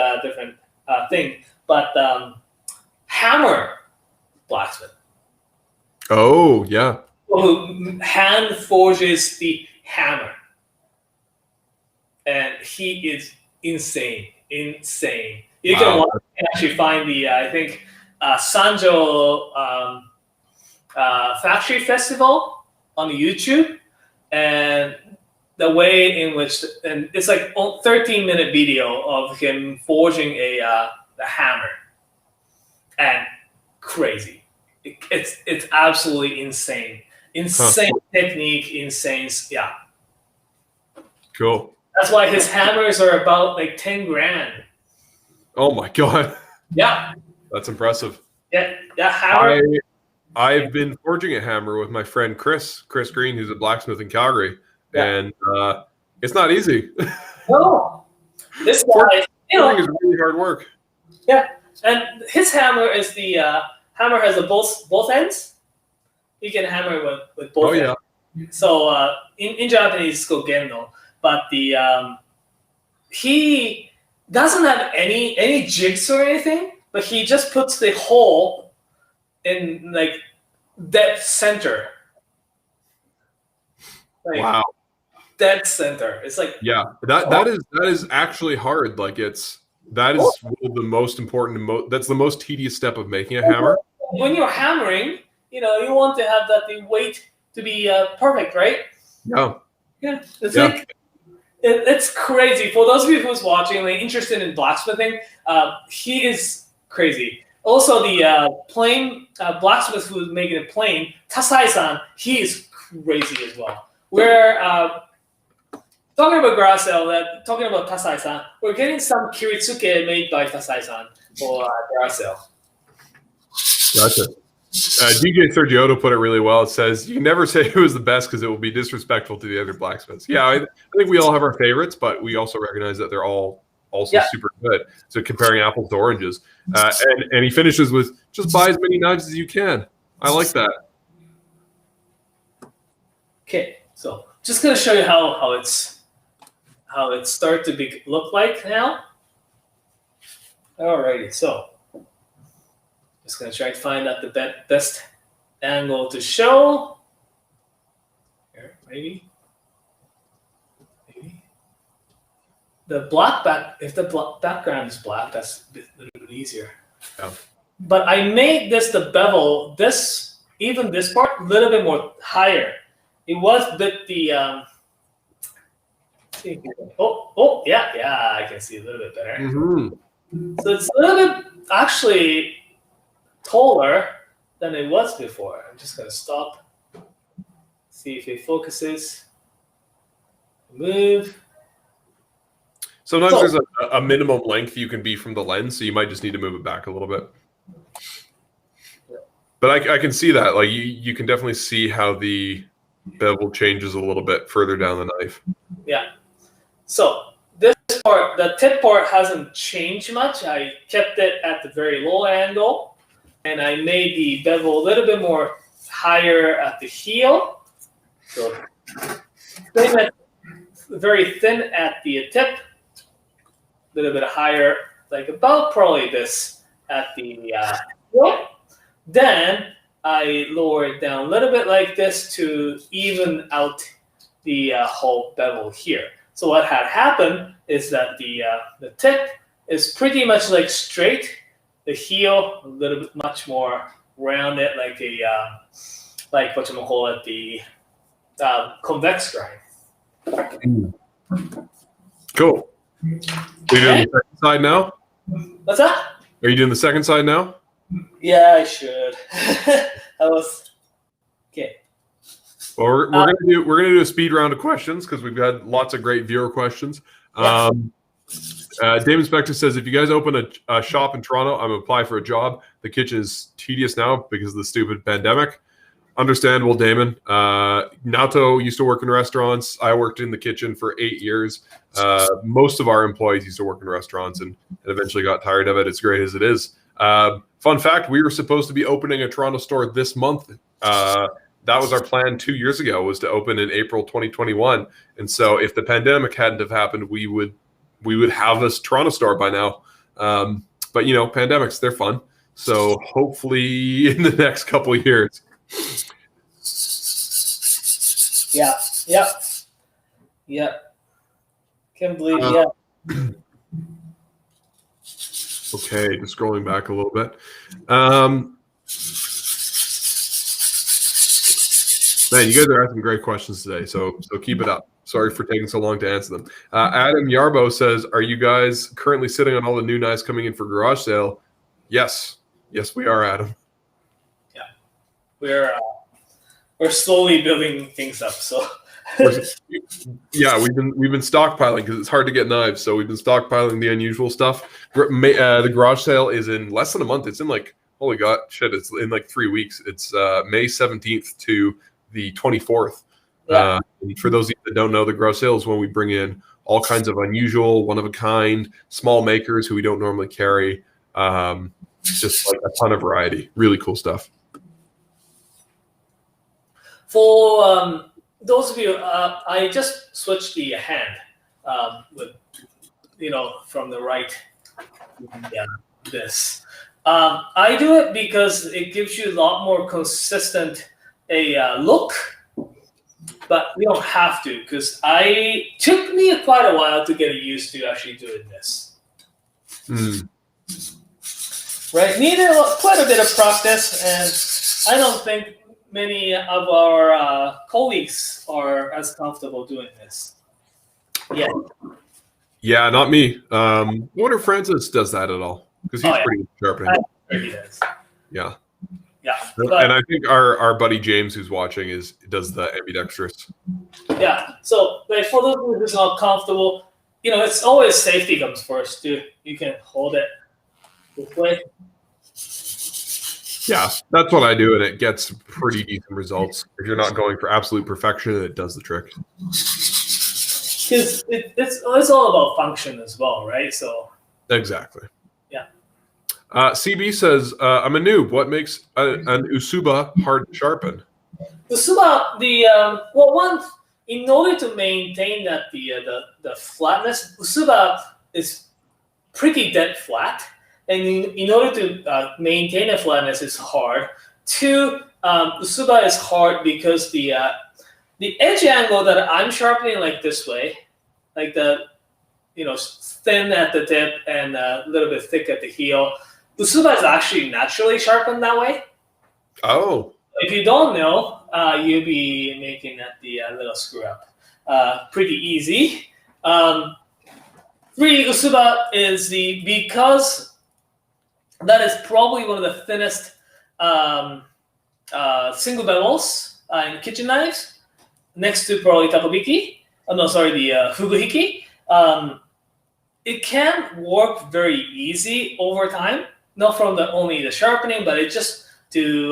thing, but hammer blacksmith. Oh yeah. Who hand forges the hammer, and he is insane. You can actually find the I think Sanjo Factory Festival on YouTube, and the way in which, and it's like a 13-minute video of him forging the hammer, and crazy. It's absolutely insane technique, insane. Yeah, cool. That's why his hammers are about like 10 grand. Oh my god. Yeah, that's impressive. Yeah, hammer. I've been forging a hammer with my friend Chris Green, who's a blacksmith in Calgary, and it's not easy. No, this guy, is really hard work. Yeah, and his hammer is the hammer has both ends. You can hammer with both ends. So in Japanese, it's called gendo, but the he doesn't have any jigs or anything, but he just puts the hole in like dead center. Like, wow. Dead center. It's like that is actually hard. Like that is one of the most important. That's the most tedious step of making a hammer. When you're hammering, you want to have the weight to be perfect, right? Yeah. Yeah. It's like it's crazy. For those of you who's watching, like interested in blacksmithing, he is crazy. Also, the plane blacksmith who's making a plane, Tasai-san, he is crazy as well. We're talking about garage sale, talking about Tasai-san, we're getting some Kiritsuke made by Tasai-san for garage sale. Gotcha. DJ Sergioto put it really well. It says, you can never say who is the best because it will be disrespectful to the other blacksmiths. Yeah, I think we all have our favorites, but we also recognize that they're all also super good. So comparing apples to oranges. And he finishes with, just buy as many knives as you can. I like that. Okay, so just going to show you how it starts to look like now. Alrighty, so just going to try to find out the best angle to show. Here, maybe. The black if the background is black, that's a little bit easier. Yeah. But I made the bevel, even this part, a little bit more higher. It was a bit I can see a little bit better. Mm-hmm. So it's a little bit actually taller than it was before. I'm just gonna stop, see if it focuses, move. Sometimes there's a minimum length you can be from the lens, so you might just need to move it back a little bit. But I can see that. Like you can definitely see how the bevel changes a little bit further down the knife. Yeah. So this part, the tip part hasn't changed much. I kept it at the very low angle, and I made the bevel a little bit more higher at the heel. So very thin at the tip. A little bit higher, like about probably this at the heel. Then I lower it down a little bit like this to even out the whole bevel here. So what had happened is that the tip is pretty much like straight, the heel a little bit much more rounded, like a like what you call it, the convex grind. Cool. Are you doing the second side now? What's that? Are you doing the second side now? Yeah, I should. That was okay. Well, we're gonna do a speed round of questions because we've got lots of great viewer questions. Damon Spector says, if you guys open a shop in Toronto, I'm gonna apply for a job. The kitchen is tedious now because of the stupid pandemic. Understandable, Damon. Naoto used to work in restaurants. I worked in the kitchen for 8 years. Most of our employees used to work in restaurants and eventually got tired of it. It's great as it is. Fun fact, we were supposed to be opening a Toronto store this month. That was our plan 2 years ago, was to open in April 2021. And so if the pandemic hadn't have happened, we would have this Toronto store by now. But, you know, pandemics, they're fun. So hopefully in the next couple of years. Yeah. Can't believe, yeah. Okay, just scrolling back a little bit. Man, you guys are asking great questions today, so keep it up. Sorry for taking so long to answer them. Adam Yarbo says, are you guys currently sitting on all the new knives coming in for garage sale? Yes, we are, Adam. Yeah, we're slowly building things up. So yeah, we've been stockpiling because it's hard to get knives. So we've been stockpiling the unusual stuff. The garage sale is in less than a month. It's in like, holy God, shit! It's in like 3 weeks. It's May 17th to the 24th. Yeah. For those of you that don't know, the garage sale is when we bring in all kinds of unusual, one of a kind, small makers who we don't normally carry. Just like a ton of variety. Really cool stuff. For those of you, I just switched the hand with, from the right. Yeah, this. I do it because it gives you a lot more consistent look, but you don't have to, because took me quite a while to get used to actually doing this. Right, needed quite a bit of practice, and I don't think many of our colleagues are as comfortable doing this. Yeah, not me. I wonder if Francis does that at all, because he's pretty sharpening. He does. Yeah. But, and I think our buddy James, who's watching, does the ambidextrous. Yeah. So, like, for those who's not comfortable, it's always safety comes first too. You can hold it this way. Yeah, that's what I do, and it gets pretty decent results. If you're not going for absolute perfection, it does the trick. Because it's all about function as well, right? So exactly. Yeah. CB says, I'm a noob. What makes an Usuba hard to sharpen? Usuba, in order to maintain that the flatness, Usuba is pretty dead flat. And in order to maintain a flatness, it's hard. Two, Usuba is hard because the edge angle that I'm sharpening like this way, like the thin at the tip and a little bit thick at the heel, Usuba is actually naturally sharpened that way. Oh. If you don't know, you'll be making that the little screw up. Pretty easy. Three, Usuba is because that is probably one of the thinnest single bevels in kitchen knives, next to probably takobiki. The fuguhiki. It can work very easy over time, not from only the sharpening, but it just to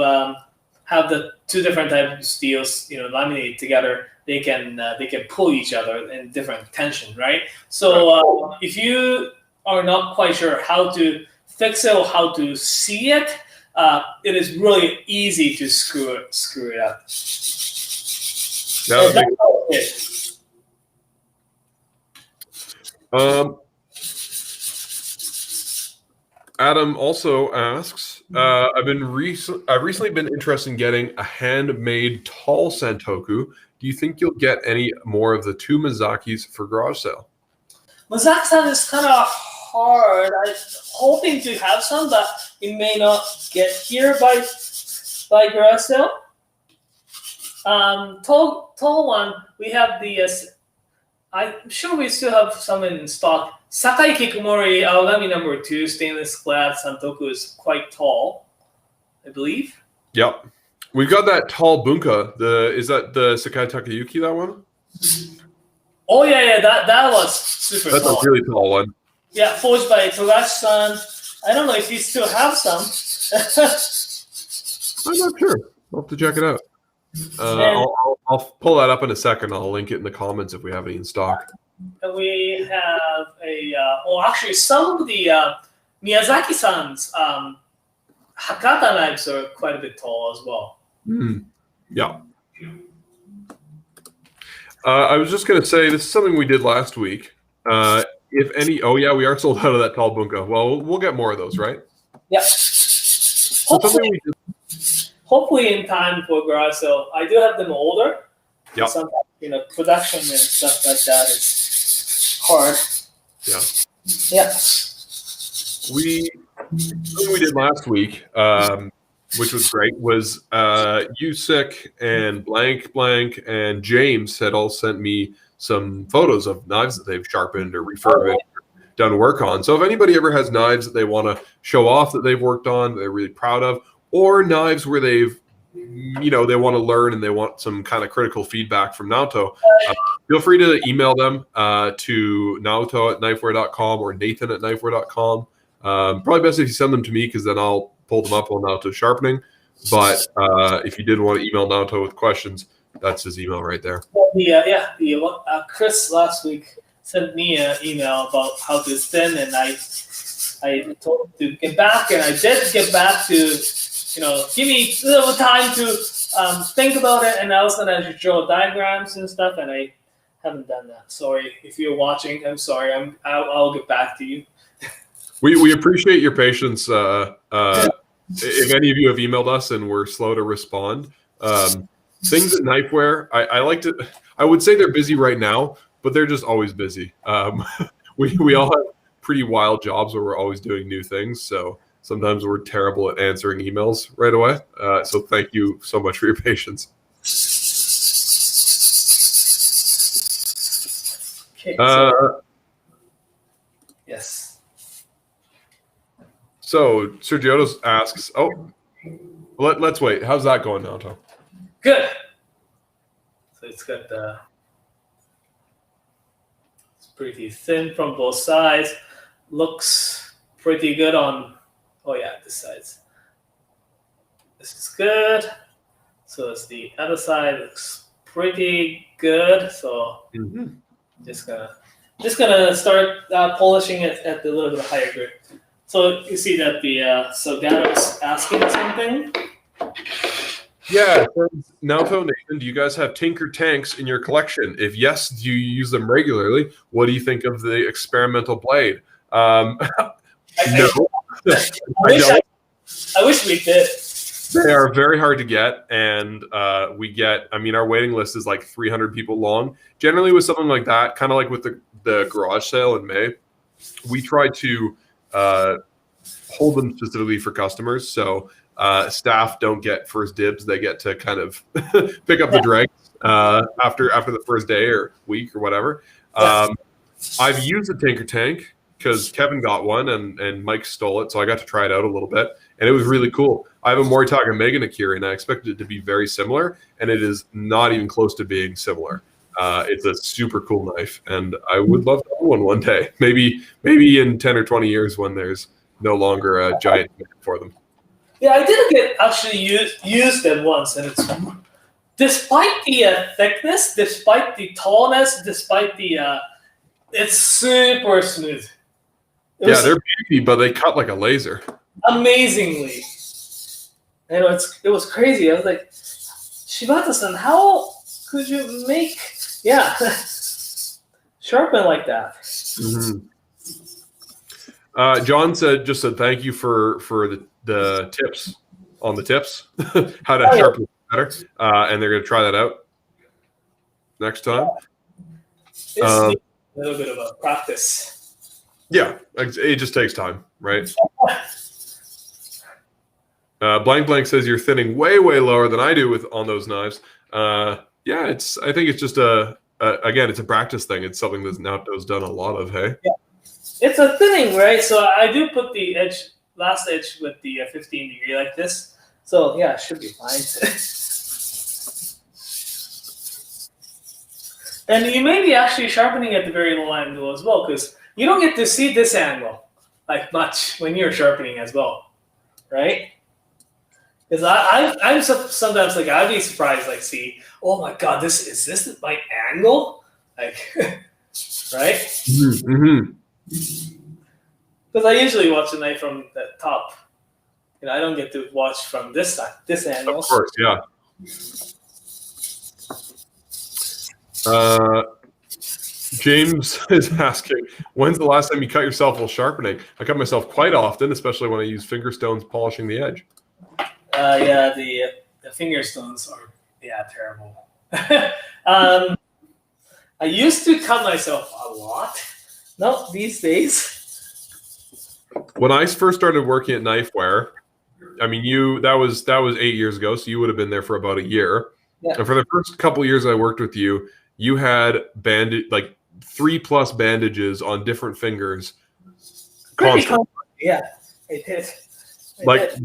have the two different types of steels, laminated together. They can pull each other in different tension, right? So if you are not quite sure how to fix it or how to see it, it is really easy to screw it up. Adam also asks, I've recently been interested in getting a handmade tall santoku. Do you think you'll get any more of the two Mizakis for garage sale? Mizaki is kind of hard. I'm hoping to have some, but it may not get here by garage sale. Tall one, we have the. I'm sure we still have some in stock. Sakai Kikumori Aogami number 2 stainless clad santoku is quite tall, I believe. Yep, we've got that tall bunka. Is that the Sakai Takayuki? That one? Oh yeah, that was super tall. That's a really tall one. Yeah, forged by Togashi-san. I don't know if you still have some. I'm not sure. I'll have to check it out. I'll pull that up in a second. I'll link it in the comments if we have any in stock. And we have actually some of the Miyazaki-san's Hakata knives are quite a bit tall as well. Yeah. I was just going to say, this is something we did last week. If any, we are sold out of that tall bunka. Well, we'll get more of those, right? Yeah. Hopefully in time for garage sale. I do have them older. Yeah. Sometimes, production and stuff like that is hard. Yeah. Yeah. Something we did last week, which was great, was Usyk and Blank and James had all sent me some photos of knives that they've sharpened or refurbished, done work on. So if anybody ever has knives that they want to show off that they've worked on, that they're really proud of, or knives where they've, they want to learn and they want some kind of critical feedback from Naoto, feel free to email them to naoto@knifewear.com or nathan@knifewear.com. Probably best if you send them to me, because then I'll pull them up on Naoto Sharpening. But if you did want to email Naoto with questions, that's his email right there. Chris last week sent me an email about how to thin, and I told him to get back, and I did get back to, give me a little time to think about it, and I was gonna draw diagrams and stuff, and I haven't done that. Sorry if you're watching. I'm sorry. I'll get back to you. We appreciate your patience. If any of you have emailed us and we're slow to respond, things at Knifewear, I would say they're busy right now, but they're just always busy. We all have pretty wild jobs where we're always doing new things, so sometimes we're terrible at answering emails right away. So thank you so much for your patience. Okay. Yes. So Sergiotos asks, let's wait. How's that going, Naoto? Good. So it's got it's pretty thin from both sides. Looks pretty good on, this side's. This is good. So it's the other side, looks pretty good. So just gonna start polishing it at the little bit higher grit. So you see that the Salgato's asking something. Yeah, Naoto, Nathan, do you guys have Tinker tanks in your collection? If yes, do you use them regularly? What do you think of the experimental blade? No. I wish we did. They are very hard to get, and our waiting list is like 300 people long. Generally with something like that, kind of like with the garage sale in May, we try to hold them specifically for customers. So staff don't get first dibs. They get to kind of pick up the dregs after the first day or week or whatever. I've used a Tinker tank because Kevin got one and Mike stole it. So I got to try it out a little bit, and it was really cool. I have a Morihei Megan Akiri, and I expected it to be very similar, and it is not even close to being similar. It's a super cool knife, and I would love to own one day. Maybe in 10 or 20 years when there's no longer a giant for them. Yeah, I did get actually use them once, and it's despite the thickness, despite the tallness, despite the it's super smooth. They're beefy, but they cut like a laser. Amazingly. And it was crazy. I was like, Shibata-san, how could you make sharpen like that? John said thank you for the tips on the tips, how to sharpen better, and they're going to try that out next time. It's a little bit of a practice. Yeah, it just takes time, right? Blank says you're thinning way lower than I do on those knives. I think it's just it's a practice thing. It's something that Naoto's done a lot of. Hey, it's a thinning, right? So I do put the last edge with the 15 degree like this. So it should be fine. And you may be actually sharpening at the very low angle as well, because you don't get to see this angle like much when you're sharpening as well, right? Because sometimes like I'd be surprised, like, see, oh my god, is this my angle? Like, right? Mm-hmm. Because I usually watch the knife from the top. I don't get to watch from this side, this angle. Of course, yeah. James is asking, when's the last time you cut yourself while sharpening? I cut myself quite often, especially when I use finger stones polishing the edge. Yeah, the finger stones are terrible. I used to cut myself a lot. No, these days. When I first started working at Knifewear, I mean, that was 8 years ago, so you would have been there for about a year. Yeah. And for the first couple of years I worked with you, you had 3+ bandages on different fingers. Pretty common. Yeah, it did.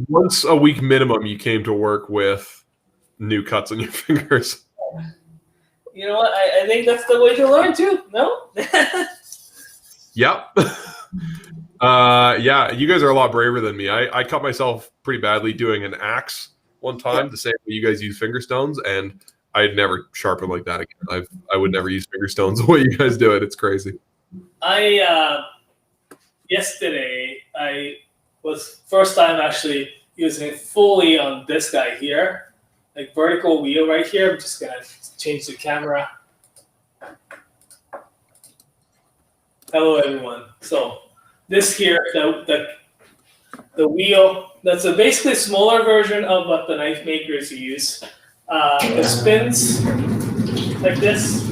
Once a week minimum, you came to work with new cuts on your fingers. You know what? I think that's the way to learn too. No? Yep. Yeah, you guys are a lot braver than me. I cut myself pretty badly doing an axe one time, the same way you guys use finger stones, and I'd never sharpen like that again. I would never use finger stones the way you guys do it. It's crazy. Yesterday I was first time actually using it fully on this guy here, like vertical wheel right here. I'm just gonna change the camera. Hello everyone. So this here, the wheel, that's a basically smaller version of what the knife makers use. It spins like this.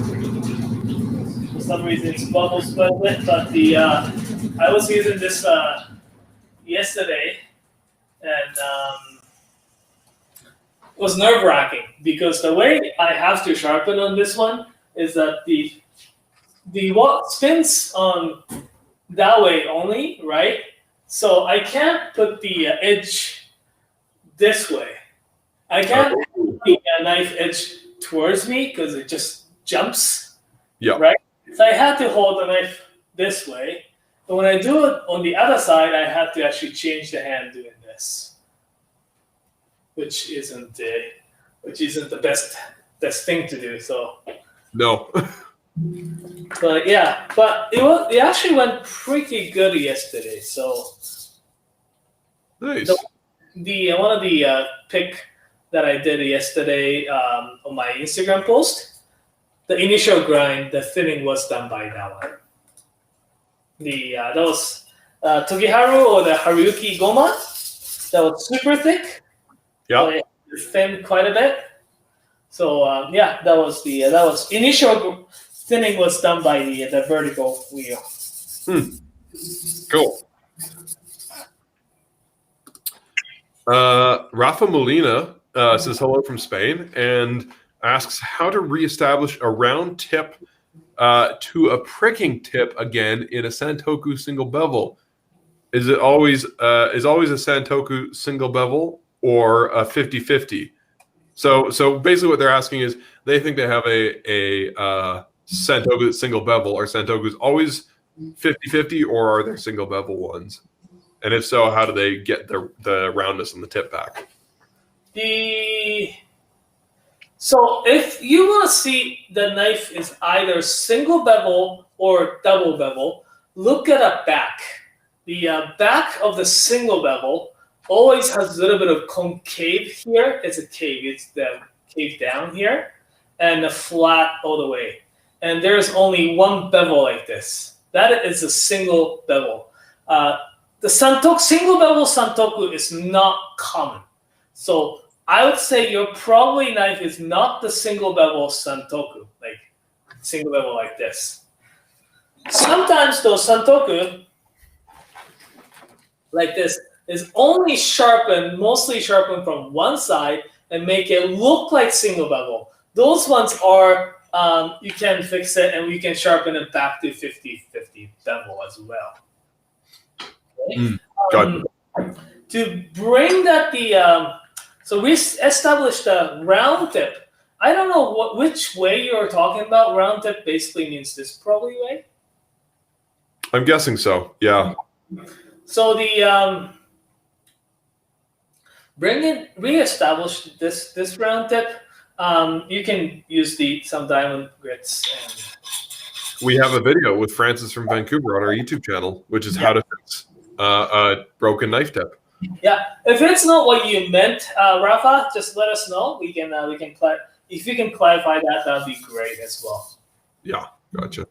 For some reason it's bubble split, but I was using this yesterday, and it was nerve-wracking because the way I have to sharpen on this one is that the what spins on that way only, right? So I can't put the edge this way. I can't put the knife edge towards me because it just jumps. Yeah. Right? So I had to hold the knife this way. But when I do it on the other side, I have to actually change the hand doing this, which isn't the best thing to do. So no. But yeah, but it actually went pretty good yesterday. So nice. The one of the pick that I did yesterday on my Instagram post, the initial grind, the thinning was done by that one. That was Tokiharu or the Haruki Goma. That was super thick. Yeah. It thinned quite a bit. So that was initial thinning was done by the vertical wheel. Cool. Rafa Molina says hello from Spain and asks how to reestablish a round tip to a pricking tip again in a Santoku single bevel. Is it always a Santoku single bevel or a 50-50? So basically what they're asking is they think they have a Santoku single bevel. Are Santokus always 50-50 or are there single bevel ones? And if so, how do they get the roundness on the tip back? So if you want to see the knife is either single bevel or double bevel, look at a back. The back of the single bevel always has a little bit of concave here. It's a cave. It's the cave down here and the flat all the way. And there's only one bevel like this. That is a single bevel. The single bevel Santoku is not common. So I would say your probably knife is not the single bevel Santoku, like single bevel like this. Sometimes those Santoku, like this, is only mostly sharpened from one side and make it look like single bevel. Those ones are, you can fix it and we can sharpen it back to 50-50 bevel as well. Okay? To bring that so we established a round tip. I don't know which way you're talking about. Round tip basically means this probably way. I'm guessing so. Yeah. So reestablish this round tip. You can use some diamond grits. And We have a video with Francis from Vancouver on our YouTube channel, which is how to fix a broken knife tip. Yeah, if it's not what you meant, Rafa, just let us know. We can if you can clarify that, that'd be great as well. Yeah, gotcha.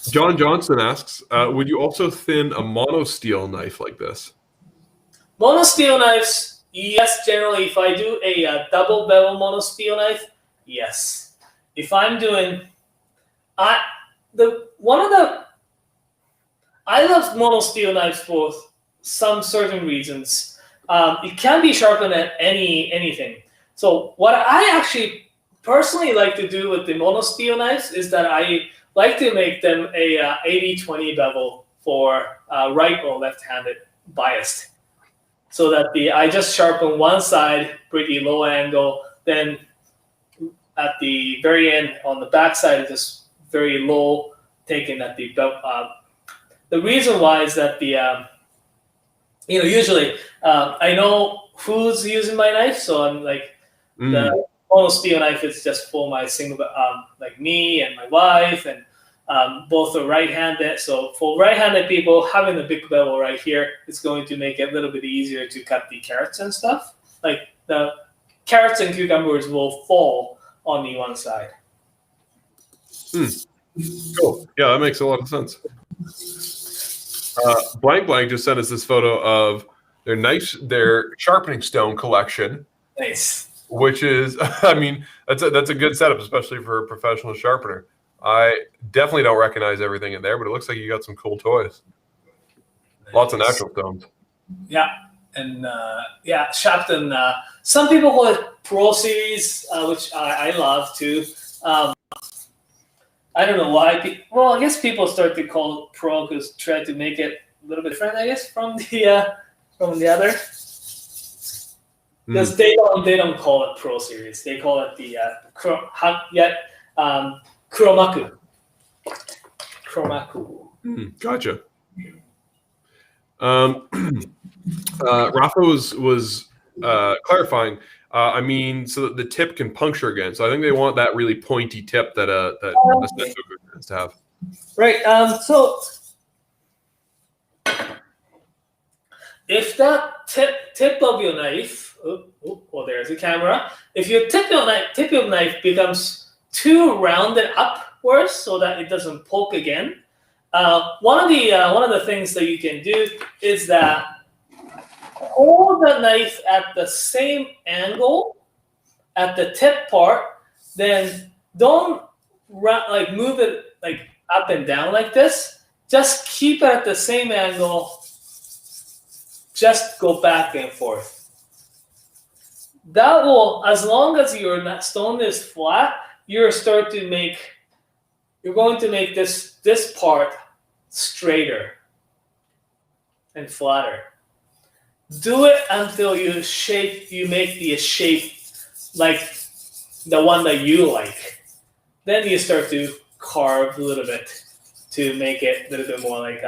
John Johnson asks, would you also thin a monosteel knife like this? Monosteel knives, yes, generally. If I do a double bevel monosteel knife, yes. If I'm doing, I love monosteel knives for some certain reasons. It can be sharpened at anything. So what I actually personally like to do with the monosteel knives is that I like to make them a 80-20 bevel for right or left-handed biased. So that I just sharpen one side, pretty low angle, then at the very end on the back side, just very low, taken at the the reason why is that usually I know who's using my knife, so I'm like the monosteel knife is just for my single, like me and my wife, and both are right-handed. So for right-handed people, having the big bevel right here is going to make it a little bit easier to cut the carrots and stuff. Like the carrots and cucumbers will fall on the one side. Cool. Yeah, that makes a lot of sense. Blank just sent us this photo of their sharpening stone collection. Nice. Which is, I mean, that's a good setup, especially for a professional sharpener. I definitely don't recognize everything in there, but it looks like you got some cool toys. Nice. Lots of natural stones. Yeah, and Sharpen. Some people call it Pro Series, which I love too. I don't know why. Well, I guess people start to call it Pro because try to make it a little bit different, I guess, from the other. Because they don't call it Pro Series. They call it the Kuromaku. Gotcha. Rafa was clarifying. I mean, so that the tip can puncture again. So I think they want that really pointy tip that a Senko has to have. Right. So if that tip of your knife, there's a camera. If your tip of knife becomes too rounded upwards so that it doesn't poke again, one of the things that you can do is that hold the knife at the same angle at the tip part. Then don't move it like up and down like this. Just keep it at the same angle. Just go back and forth. That will, as long as your stone is flat, you're going to make this part straighter and flatter. Do it until you make the shape like the one that you like. Then you start to carve a little bit to make it a little bit more like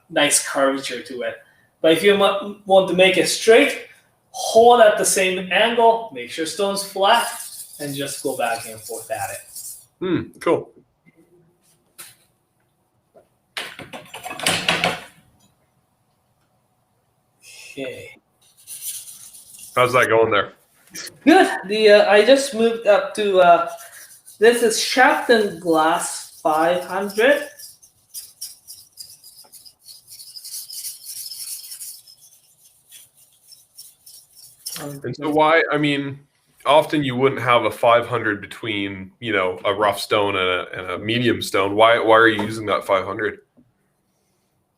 nice curvature to it. But if you want to make it straight, hold at the same angle, make sure stone's flat, and just go back and forth at it. Cool. Okay. How's that going there? Good. I just moved up to this is Sharpen Glass 500. And so why, I mean, often you wouldn't have a 500 between, a rough stone and a medium stone. Why are you using that 500?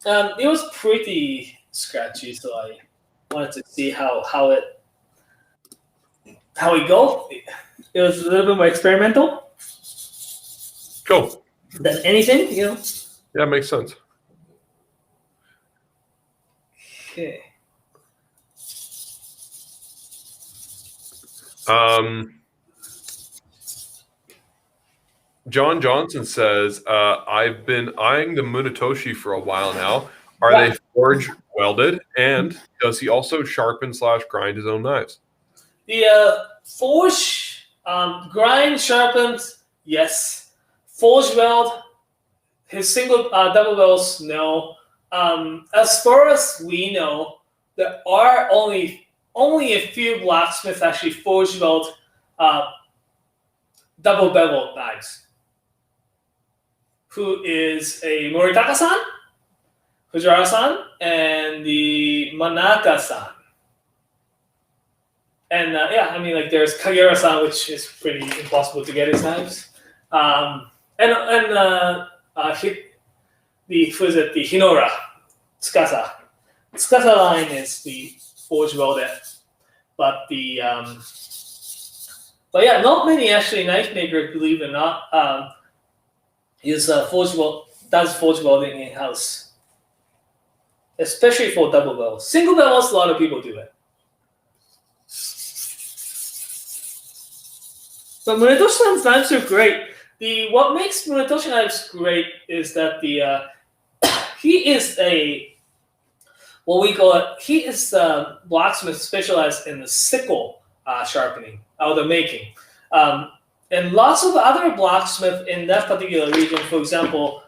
It was pretty scratchy, so I wanted to see how it go. It was a little bit more experimental. Cool. Than anything, Yeah, makes sense. Okay. John Johnson says, I've been eyeing the Munetoshi for a while now. Are they forge welded, and does he also sharpen / grind his own knives? The forge, grind, sharpens, yes. Forge weld, his single double welds, no. As far as we know, there are only a few blacksmiths actually forge weld double bevel knives. Who is a Moritaka-san, Fujihara-san, and the Manaka-san. And yeah, I mean, like there's Kagera-san, which is pretty impossible to get his knives. The Hinora, Tsukasa. Tsukasa line is the forge welded, but but yeah, not many actually knife makers, believe it or not, does forge welding in house, especially for double bells. Single bells, a lot of people do it. But Munetoshi knives are great. What makes Munetoshi knives great is that he is a blacksmith specialized in the sickle sharpening, or the making. And lots of other blacksmiths in that particular region, for example,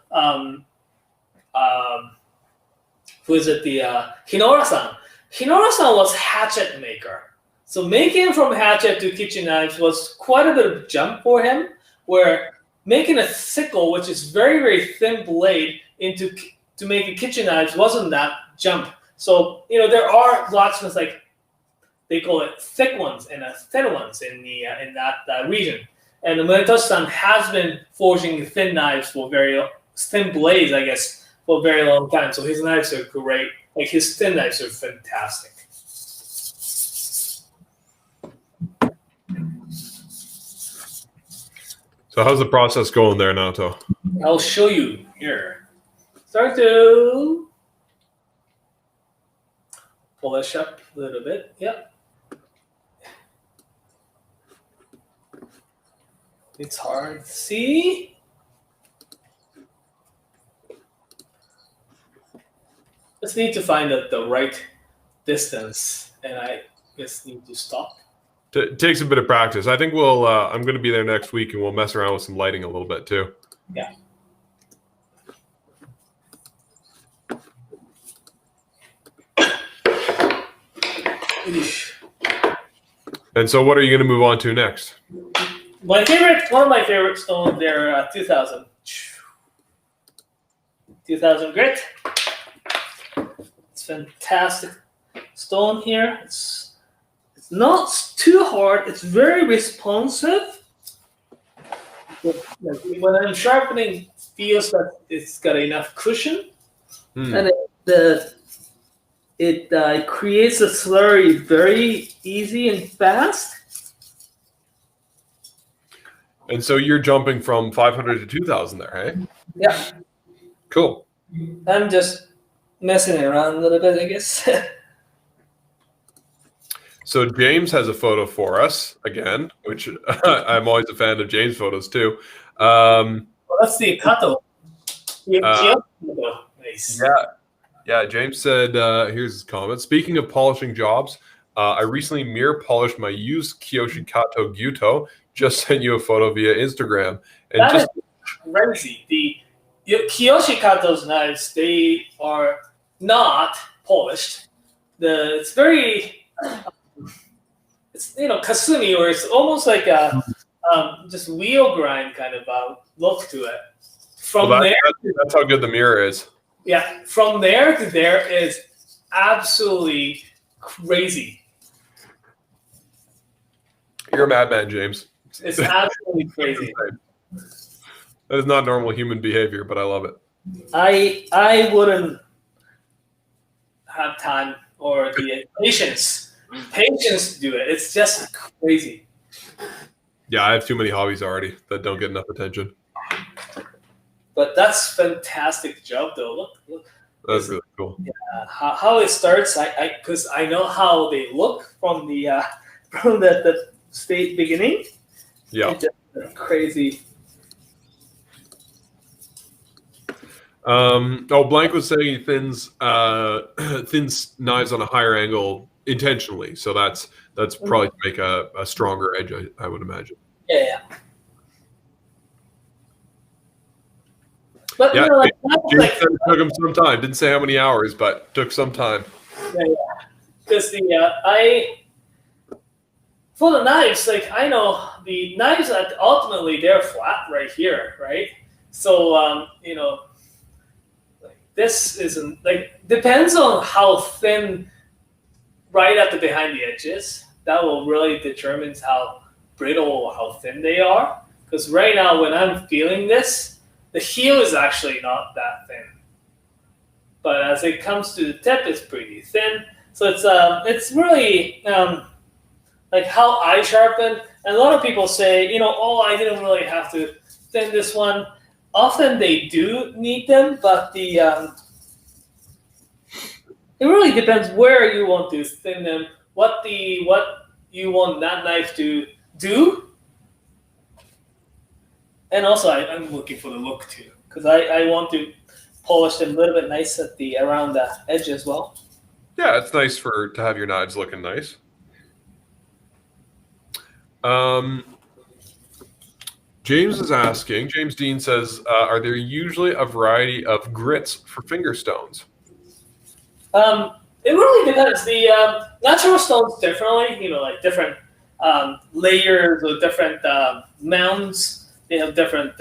who is it? The Hinora-san. Hinora-san was hatchet maker. So making from hatchet to kitchen knives was quite a bit of jump for him, where making a sickle, which is very, very thin blade, to make a kitchen knives wasn't that jump. So, there are blacksmiths, like they call it thick ones and thin ones in that region. And the Munetoshi-san has been forging thin knives thin blades, I guess, for a very long time. So his knives are great. Like his thin knives are fantastic. So how's the process going there, Naoto? I'll show you here. Start to polish up a little bit. Yep. It's hard to see. Just need to find the right distance, and I just need to stop. It takes a bit of practice. I think I'm going to be there next week, and we'll mess around with some lighting a little bit too. Yeah. And so what are you going to move on to next? One of my favorite stones, they're 2000 grit. It's fantastic stone here. It's not too hard. It's very responsive. When I'm sharpening, feels that it's got enough cushion, and it creates a slurry very easy and fast. And so you're jumping from 500 to 2,000 there, hey? Yeah. Cool. I'm just messing around a little bit, I guess. So James has a photo for us again, which I'm always a fan of James' photos too. That's the Kato. Nice. Yeah. James said, here's his comment. Speaking of polishing jobs, I recently mirror polished my used Kiyoshi Kato Gyuto. Just sent you a photo via Instagram. And that is crazy. The Kiyoshi Kato's knives, they are not polished. It's very, kasumi, or it's almost like a just wheel grind kind of look to it. That's how good the mirror is. Yeah, from there to there is absolutely crazy. You're a madman, James. It's absolutely crazy. That is not normal human behavior, but I love it. I wouldn't have time or the patience to do it. It's just crazy. Yeah, I have too many hobbies already that don't get enough attention. But that's fantastic job, though. Look. That's really cool. Yeah, how it starts, because I know how they look from the state beginning. Yeah. It's just crazy. Blank was saying he thins knives on a higher angle intentionally, so that's probably to make a stronger edge, I would imagine. Yeah. But Yeah, like, it took him some time. Didn't say how many hours, but took some time. Yeah. Because for the knives, like I know the knives that ultimately they're flat right here, right? So like this isn't like depends on how thin right at the behind the edges. That will really determine how brittle or how thin they are. Because right now when I'm feeling this, the heel is actually not that thin. But as it comes to the tip, it's pretty thin. So it's really like how I sharpen. And a lot of people say, I didn't really have to thin this one. Often they do need them, but it really depends where you want to thin them, what you want that knife to do. And also I'm looking for the look too, because I want to polish them a little bit nice around the edge as well. Yeah, it's nice to have your knives looking nice. James is asking. James Dean says, "Are there usually a variety of grits for finger stones?" It really depends. The natural stones differently. Like different layers or different mounds. They have different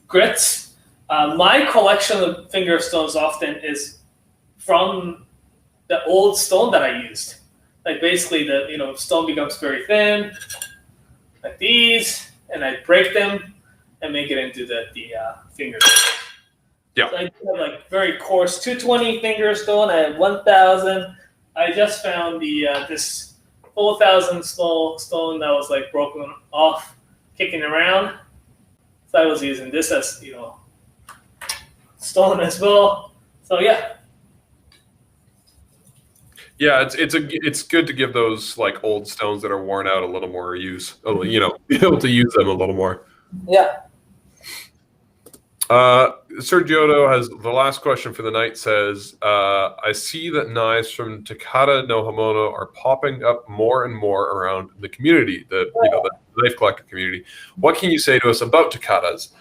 grits. My collection of finger stones often is from the old stone that I used. Like basically the stone becomes very thin, like these, and I break them and make it into the finger stone. Yeah. So I do have like very coarse 220 finger stone. I have 1,000. I just found this 4,000 small stone that was like broken off, kicking around. So I was using this as stone as well. So yeah. Yeah, it's good to give those like old stones that are worn out a little more use. Be able to use them a little more. Yeah. Sergioto has the last question for the night. Says, "I see that knives from Takata no Hamono are popping up more and more around the community, the knife collector community. What can you say to us about Takatas,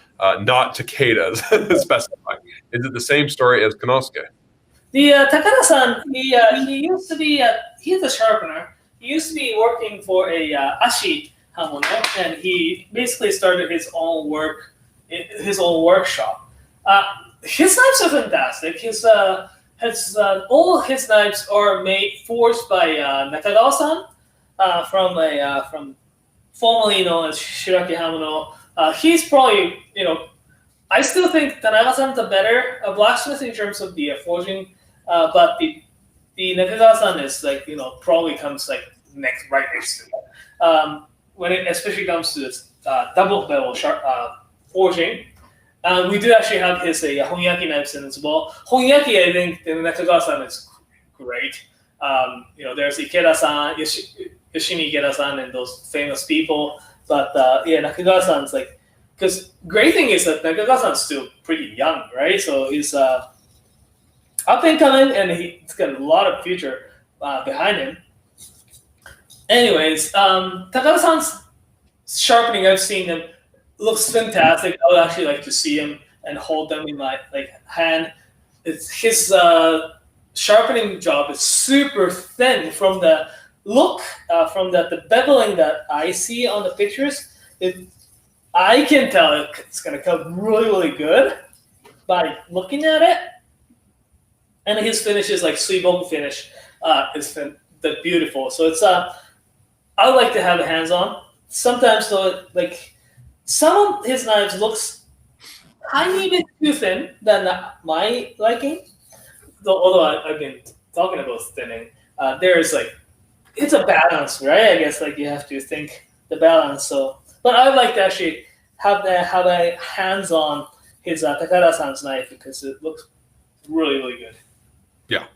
not Takedas, specifying? Is it the same story as Konosuke?" The Takada-san, he used to be he's a sharpener. He used to be working for a ashi hamono, and he basically started his own workshop. His knives are fantastic. All his knives are forged by Nakagawa-san from formerly known as Shiraki Hamono. He's probably I still think Tanaka-san's a better blacksmith in terms of the forging, but the Nakagawa-san is probably comes right next to it. When it especially comes to this double bevel forging, we do actually have his Honyaki knives in as well. Honyaki, I think the Nakagawa-san is great. There's Ikeda-san, Yoshimi Ikeda-san, and those famous people. But Nakagawa-san's because great thing is that Nakagawa-san's still pretty young, right? So he's up and coming, and he's got a lot of future behind him. Anyways, Takada-san's sharpening, I've seen him, looks fantastic. I would actually like to see him and hold them in my hand. His sharpening job is super thin from the look, from the beveling that I see on the pictures. I can tell it's going to come really, really good by looking at it. And his finish is sleeve-open finish is beautiful. So it's I would like to have the hands on. Sometimes though, some of his knives looks tiny bit too thin than my liking. Although I've been talking about thinning, there's it's a balance, right? I guess you have to think the balance. So, but I would like to actually have a hands on his Takada-san's knife because it looks really, really good. Yeah.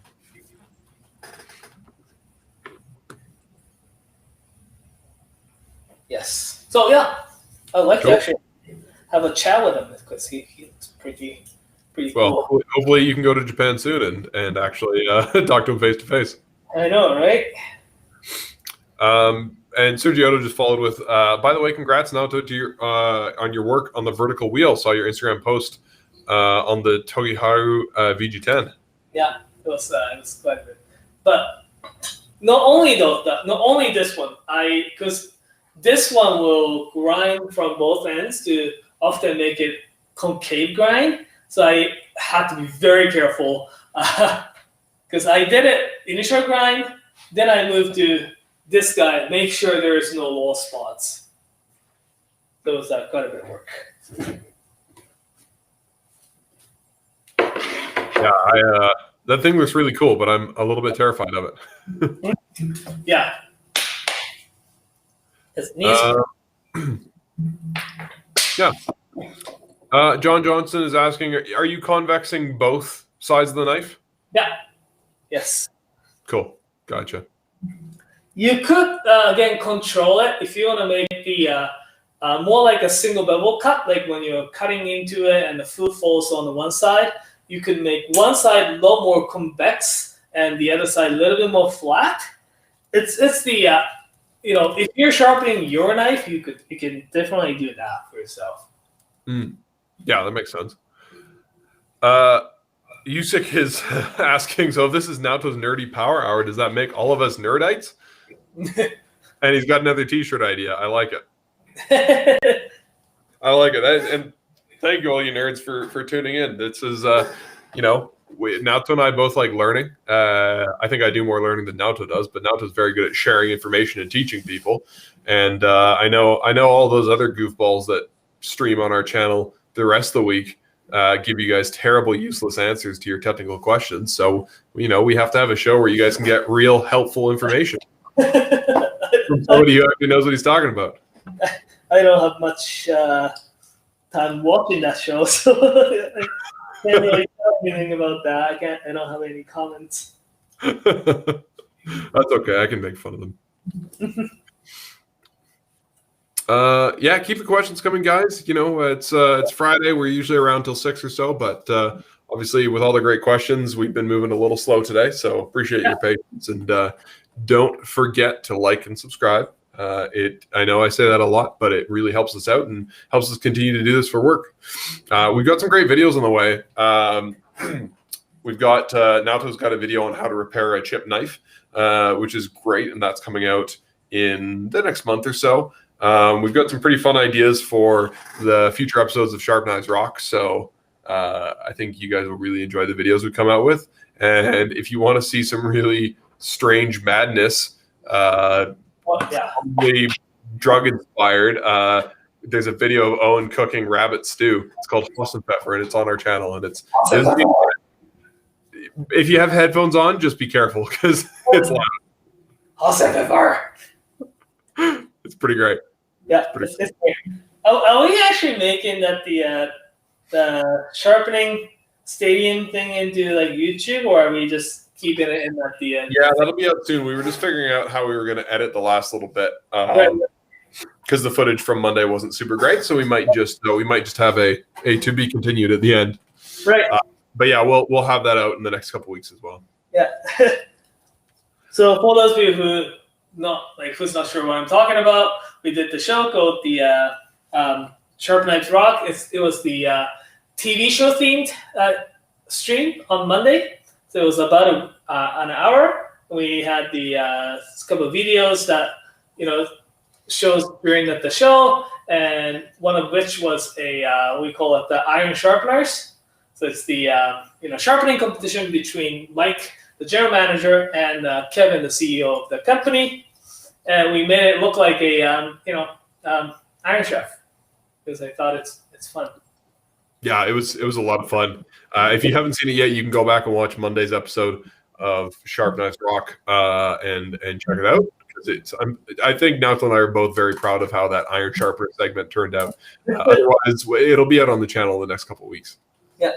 Yes. So yeah, I'd like to actually have a chat with him because he looks pretty pretty Well, cool. hopefully you can go to Japan soon and actually talk to him face to face. I know, right? And Sergio just followed with, by the way, congrats Naoto to your on your work on the vertical wheel. Saw your Instagram post on the Togiharu VG10. Yeah, it was quite good. But not only this one, because this one will grind from both ends to often make it concave grind. So I had to be very careful because I did it initial grind, then I moved to this guy, make sure there is no low spots. That was quite a bit of work. Yeah, that thing looks really cool, but I'm a little bit terrified of it. Yeah. It's neat. Yeah. John Johnson is asking, are you convexing both sides of the knife? Yeah. Yes. Cool. Gotcha. You could, again, control it if you want to make the more like a single bevel cut, like when you're cutting into it and the food falls on the one side, you could make one side a lot more convex and the other side a little bit more flat. It's the, if you're sharpening your knife, you can definitely do that for yourself. Yeah, that makes sense. Yusik is asking, so if this is Naoto's Nerdy Power Hour, does that make all of us nerdites? And he's got another T-shirt idea. I like it. I like it. And thank you all you nerds for tuning in. This is, Naoto and I both like learning. I think I do more learning than Naoto does, but Naoto's very good at sharing information and teaching people. And I know all those other goofballs that stream on our channel the rest of the week give you guys terrible, useless answers to your technical questions. So, we have to have a show where you guys can get real helpful information from somebody who actually knows what he's talking about. I don't have much time watching that show, so I can't really tell anything about that. I don't have any comments. That's okay. I can make fun of them. Yeah, keep the questions coming, guys. It's Friday. We're usually around till 6 or so, but obviously with all the great questions, we've been moving a little slow today. So appreciate your patience, and don't forget to like and subscribe. I know I say that a lot, but it really helps us out and helps us continue to do this for work. We've got some great videos on the way. We've got Naoto's got a video on how to repair a chipped knife, which is great, and that's coming out in the next month or so. We've got some pretty fun ideas for the future episodes of Sharp Knives Rock, so I think you guys will really enjoy the videos we come out with. And if you want to see some really strange madness, probably drug-inspired, there's a video of Owen cooking rabbit stew. It's called Sauce and Pepper, and it's on our channel. And if you have headphones on, just be careful because it's loud. Sauce and Pepper. It's pretty great. Yeah, it's great. Are we actually making that the sharpening stadium thing into like YouTube, or are we just keeping it in at the end? Yeah, that'll be up soon. We were just figuring out how we were going to edit the last little bit because the footage from Monday wasn't super great. So we might just have a to be continued at the end. Right. But yeah, we'll have that out in the next couple weeks as well. Yeah. So for those of you who's not sure what I'm talking about, we did the show called the Sharp Knives Rock. It was the TV show themed stream on Monday. So it was about an hour. We had the couple of videos that shows during the show, and one of which was we call it the Iron Sharpeners. So it's the sharpening competition between Mike, the general manager, and Kevin, the CEO of the company. And we made it look like a Iron Chef because I thought it's fun. Yeah, it was a lot of fun. If you haven't seen it yet, you can go back and watch Monday's episode of Sharp Knives Rock and check it out. Because I think Naoto and I are both very proud of how that Iron Sharper segment turned out. Otherwise, it'll be out on the channel in the next couple of weeks. Yeah.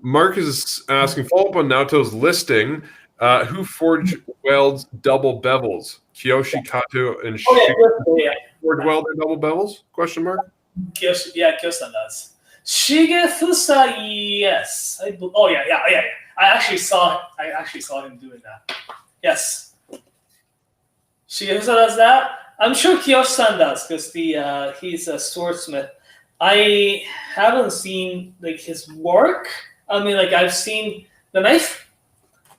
Mark is asking, follow up on Naoto's listing. Who forge welds double bevels? Kiyoshi, Kato, and forge weld their double bevels? Question mark. Kyosan does. Shigefusa, yes. Yeah. I actually saw him doing that. Yes. Shigefusa does that. I'm sure Kiyoshi-san does because he's a swordsmith. I haven't seen like his work. I mean, like I've seen the knife,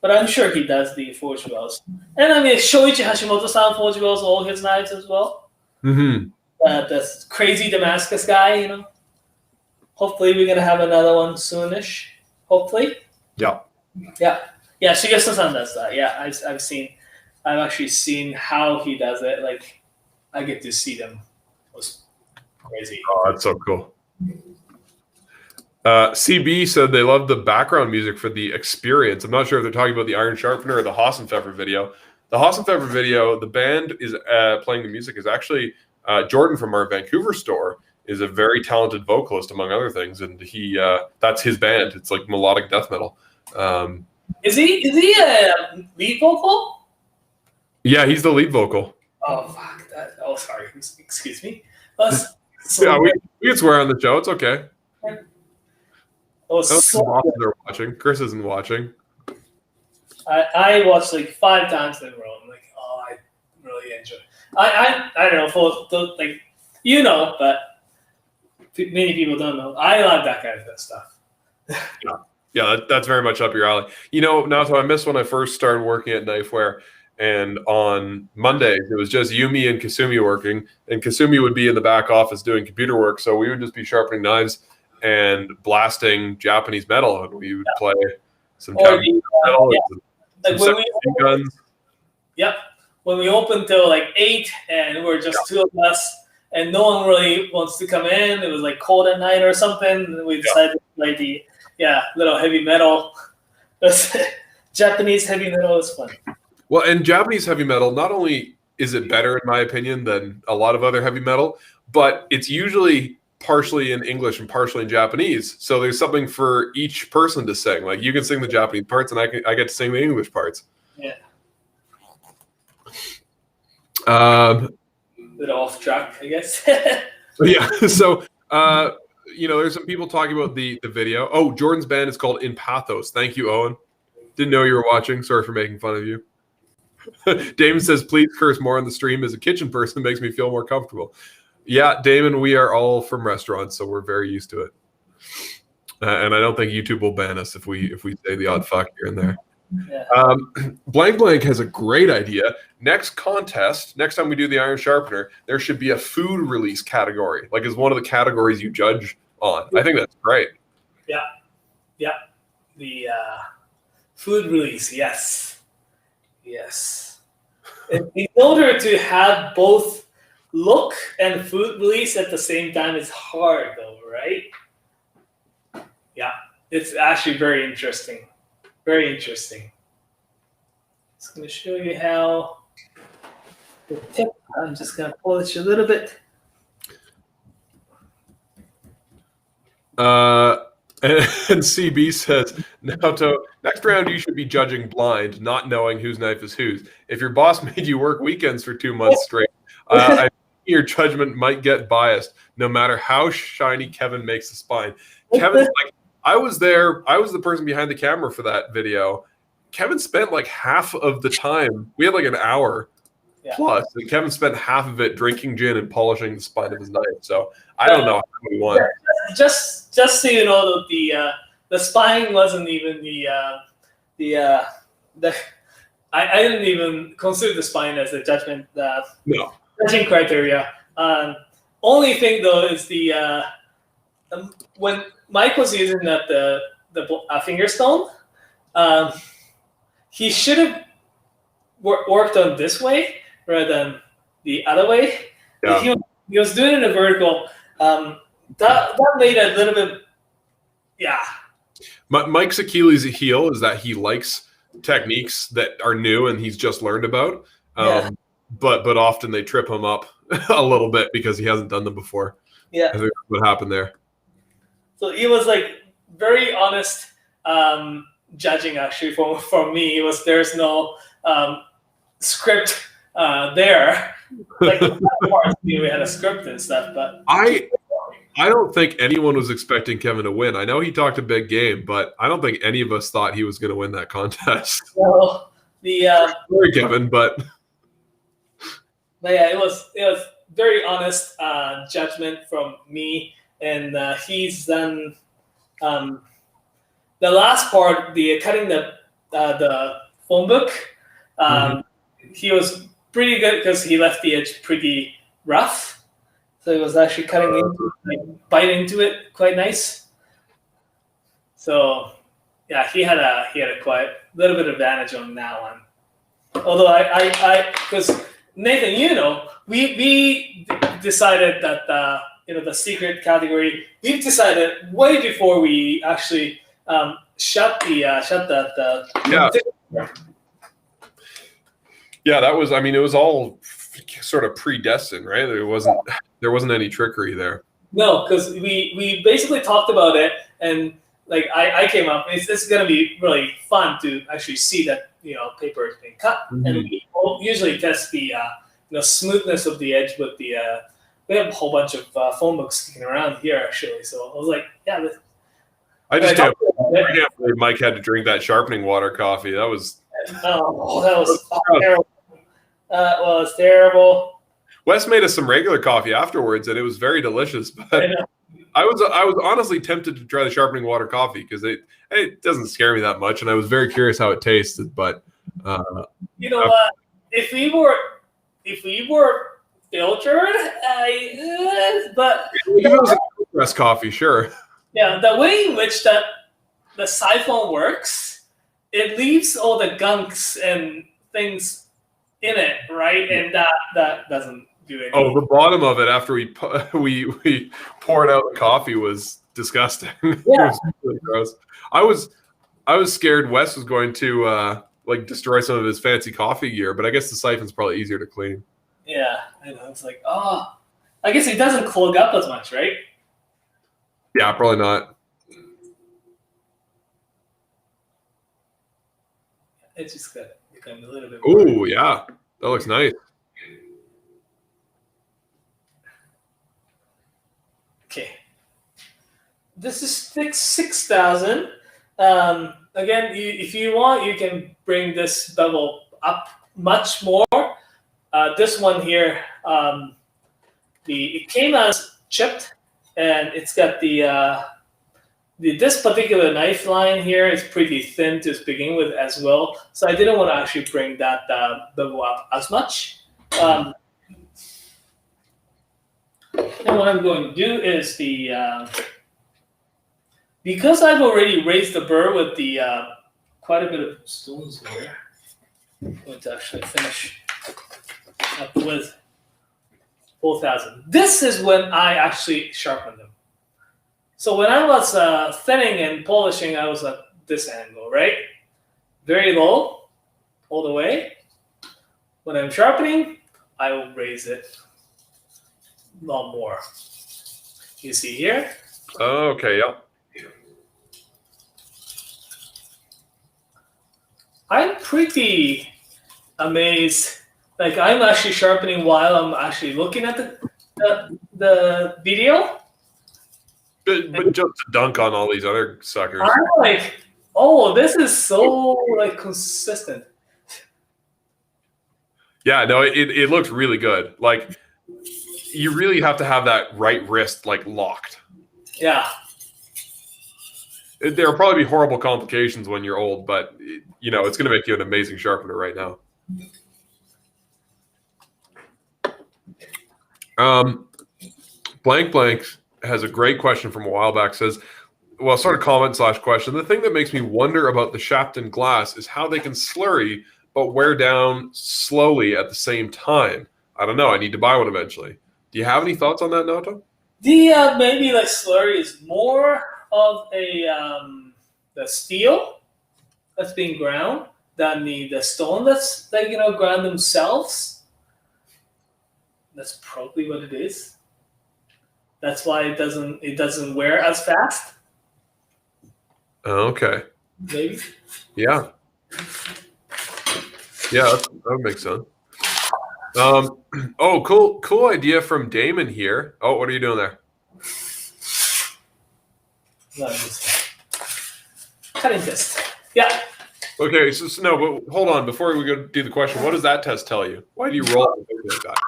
but I'm sure he does the forge wells. And I mean, Shoichi Hashimoto-san forge wells all his knives as well. Mm-hmm. The crazy Damascus guy, you know. Hopefully, we're gonna have another one soonish. Hopefully. Yeah. Yeah. Shigesu-san does that. Yeah, I've actually seen how he does it. Like, I get to see them. It was crazy. Oh, that's so cool. CB said they love the background music for the experience. I'm not sure if they're talking about the Iron Sharpener or the Hassenpfeffer video. The Hassenpfeffer video, the band is playing the music is actually Jordan from our Vancouver store is a very talented vocalist, among other things, and he that's his band. It's like melodic death metal. Is he a lead vocal? Yeah, he's the lead vocal. Oh fuck that! Oh, sorry. Excuse me. Yeah, we can swear on the show. It's okay. So Are watching. Chris isn't watching. I watched like 5 times in a row. I'm like, oh, I really enjoy it. I don't know for like but many people don't know. I love that kind of stuff. Yeah, that's very much up your alley. Naoto, I missed when I first started working at Knifewear, and on Mondays it was just Yumi and Kasumi working, and Kasumi would be in the back office doing computer work, so we would just be sharpening knives and blasting Japanese metal, and we would play some Japanese metal. Like when guns. Yep. When we opened till like 8 and we're just 2 of us and no one really wants to come in. It was like cold at night or something. And we decided to play the little heavy metal. Japanese heavy metal is fun. Well, and Japanese heavy metal, not only is it better in my opinion than a lot of other heavy metal, but it's usually partially in English and partially in Japanese. So there's something for each person to sing. Like you can sing the Japanese parts and I get to sing the English parts. Yeah. Bit off track, I guess. Yeah. So, there's some people talking about the video. Oh, Jordan's band is called In Pathos. Thank you, Owen. Didn't know you were watching. Sorry for making fun of you. Damon says, please curse more on the stream. As a kitchen person, makes me feel more comfortable. Yeah, Damon, we are all from restaurants, so we're very used to it. And I don't think YouTube will ban us if we say the odd fuck here and there. Yeah. Blank has a great idea. Next contest, next time we do the Iron Sharpener, there should be a food release category, like as one of the categories you judge on. I think that's great. Yeah. The food release, yes. In order to have both look and food release at the same time is hard, though, right? Yeah, it's actually very interesting. Very interesting. Just going to show you how the tip. I'm just going to polish a little bit. And CB says, Naoto, next round you should be judging blind, not knowing whose knife is whose. If your boss made you work weekends for 2 months straight, I think your judgment might get biased, no matter how shiny Kevin makes the spine. Kevin's like, I was there. I was the person behind the camera for that video. Kevin spent like half of the time. We had like an hour plus, and Kevin spent half of it drinking gin and polishing the spine of his knife. So I don't know how we won. Just so you know, the spine wasn't even I didn't even consider the spine as a judgment. No. Judging criteria. Only thing though is the when Mike was using the finger stone, he should have worked on this way rather than the other way. Yeah. He was doing it in a vertical. That made a little bit, Mike's Achilles' heel is that he likes techniques that are new and he's just learned about. But often they trip him up a little bit because he hasn't done them before. Yeah. I think that's what happened there. So he was like very honest judging actually for me. There's no script there. Like we had a script and stuff, but I don't think anyone was expecting Kevin to win. I know he talked a big game, but I don't think any of us thought he was going to win that contest. Well, the Sorry, Kevin, but yeah, it was very honest judgment from me, and he's done the last part, the cutting the phone book. He was pretty good because he left the edge pretty rough, so it was actually cutting into, bite into it quite nice. So yeah, he had a quite little bit of advantage on that one. Although I because Nathan, we decided that the secret category, we've decided way before we actually shut the yeah, that was, I mean, it was all sort of predestined, right? There wasn't any trickery there. No, because we basically talked about it, and like I came up, it's going to be really fun to actually see that paper is being cut, and we usually test the smoothness of the edge with the we have a whole bunch of phone books kicking around here actually. So I was like, yeah. I can't believe Mike had to drink that sharpening water coffee. That was that was terrible. That was terrible. Wes made us some regular coffee afterwards, and it was very delicious. But I was honestly tempted to try the sharpening water coffee because it doesn't scare me that much, and I was very curious how it tasted. But you know what? If we were filtered, but if it was a press coffee, sure. Yeah, the way in which the siphon works, it leaves all the gunks and things in it, right? And that doesn't do anything. Oh, the bottom of it after we poured out the coffee was disgusting. Yeah. It was really gross. I was scared Wes was going to destroy some of his fancy coffee gear, but I guess the siphon's probably easier to clean. Yeah, I know. It's like, I guess it doesn't clog up as much, right? Yeah, probably not. It's just got to become a little bit. Oh yeah, that looks nice. Okay, this is 6,000. Again, if you want, you can bring this bevel up much more. This one here, it came as chipped, and it's got this particular knife line here is pretty thin to begin with as well. So I didn't want to actually bring that bevel up as much. And what I'm going to do is because I've already raised the burr with the quite a bit of stones here, I'm going to actually finish up with 4,000. This is when I actually sharpen them. So when I was thinning and polishing, I was at this angle, right? Very low, all the way. When I'm sharpening, I will raise it a lot more. You see here? Okay, yeah. I'm pretty amazed. Like I'm actually sharpening while I'm actually looking at the video. But just to dunk on all these other suckers. I'm like, oh, this is so consistent. Yeah, no, it looks really good. Like you really have to have that right wrist locked. Yeah. There will probably be horrible complications when you're old, but it's going to make you an amazing sharpener right now. Blank has a great question from a while back. Says, well, sort of comment / question. The thing that makes me wonder about the Shapton glass is how they can slurry but wear down slowly at the same time. I don't know. I need to buy one eventually. Do you have any thoughts on that, Naoto? The maybe slurry is more of the steel that's being ground than the stone that's ground themselves. That's probably what it is. That's why it doesn't wear as fast. Okay. Maybe. Yeah. Yeah, that would make sense. Oh, cool idea from Damon here. Oh, what are you doing there? Not use cutting test. Yeah. Okay, so no, but hold on. Before we go do the question, what does that test tell you? Why do you roll the paper like that?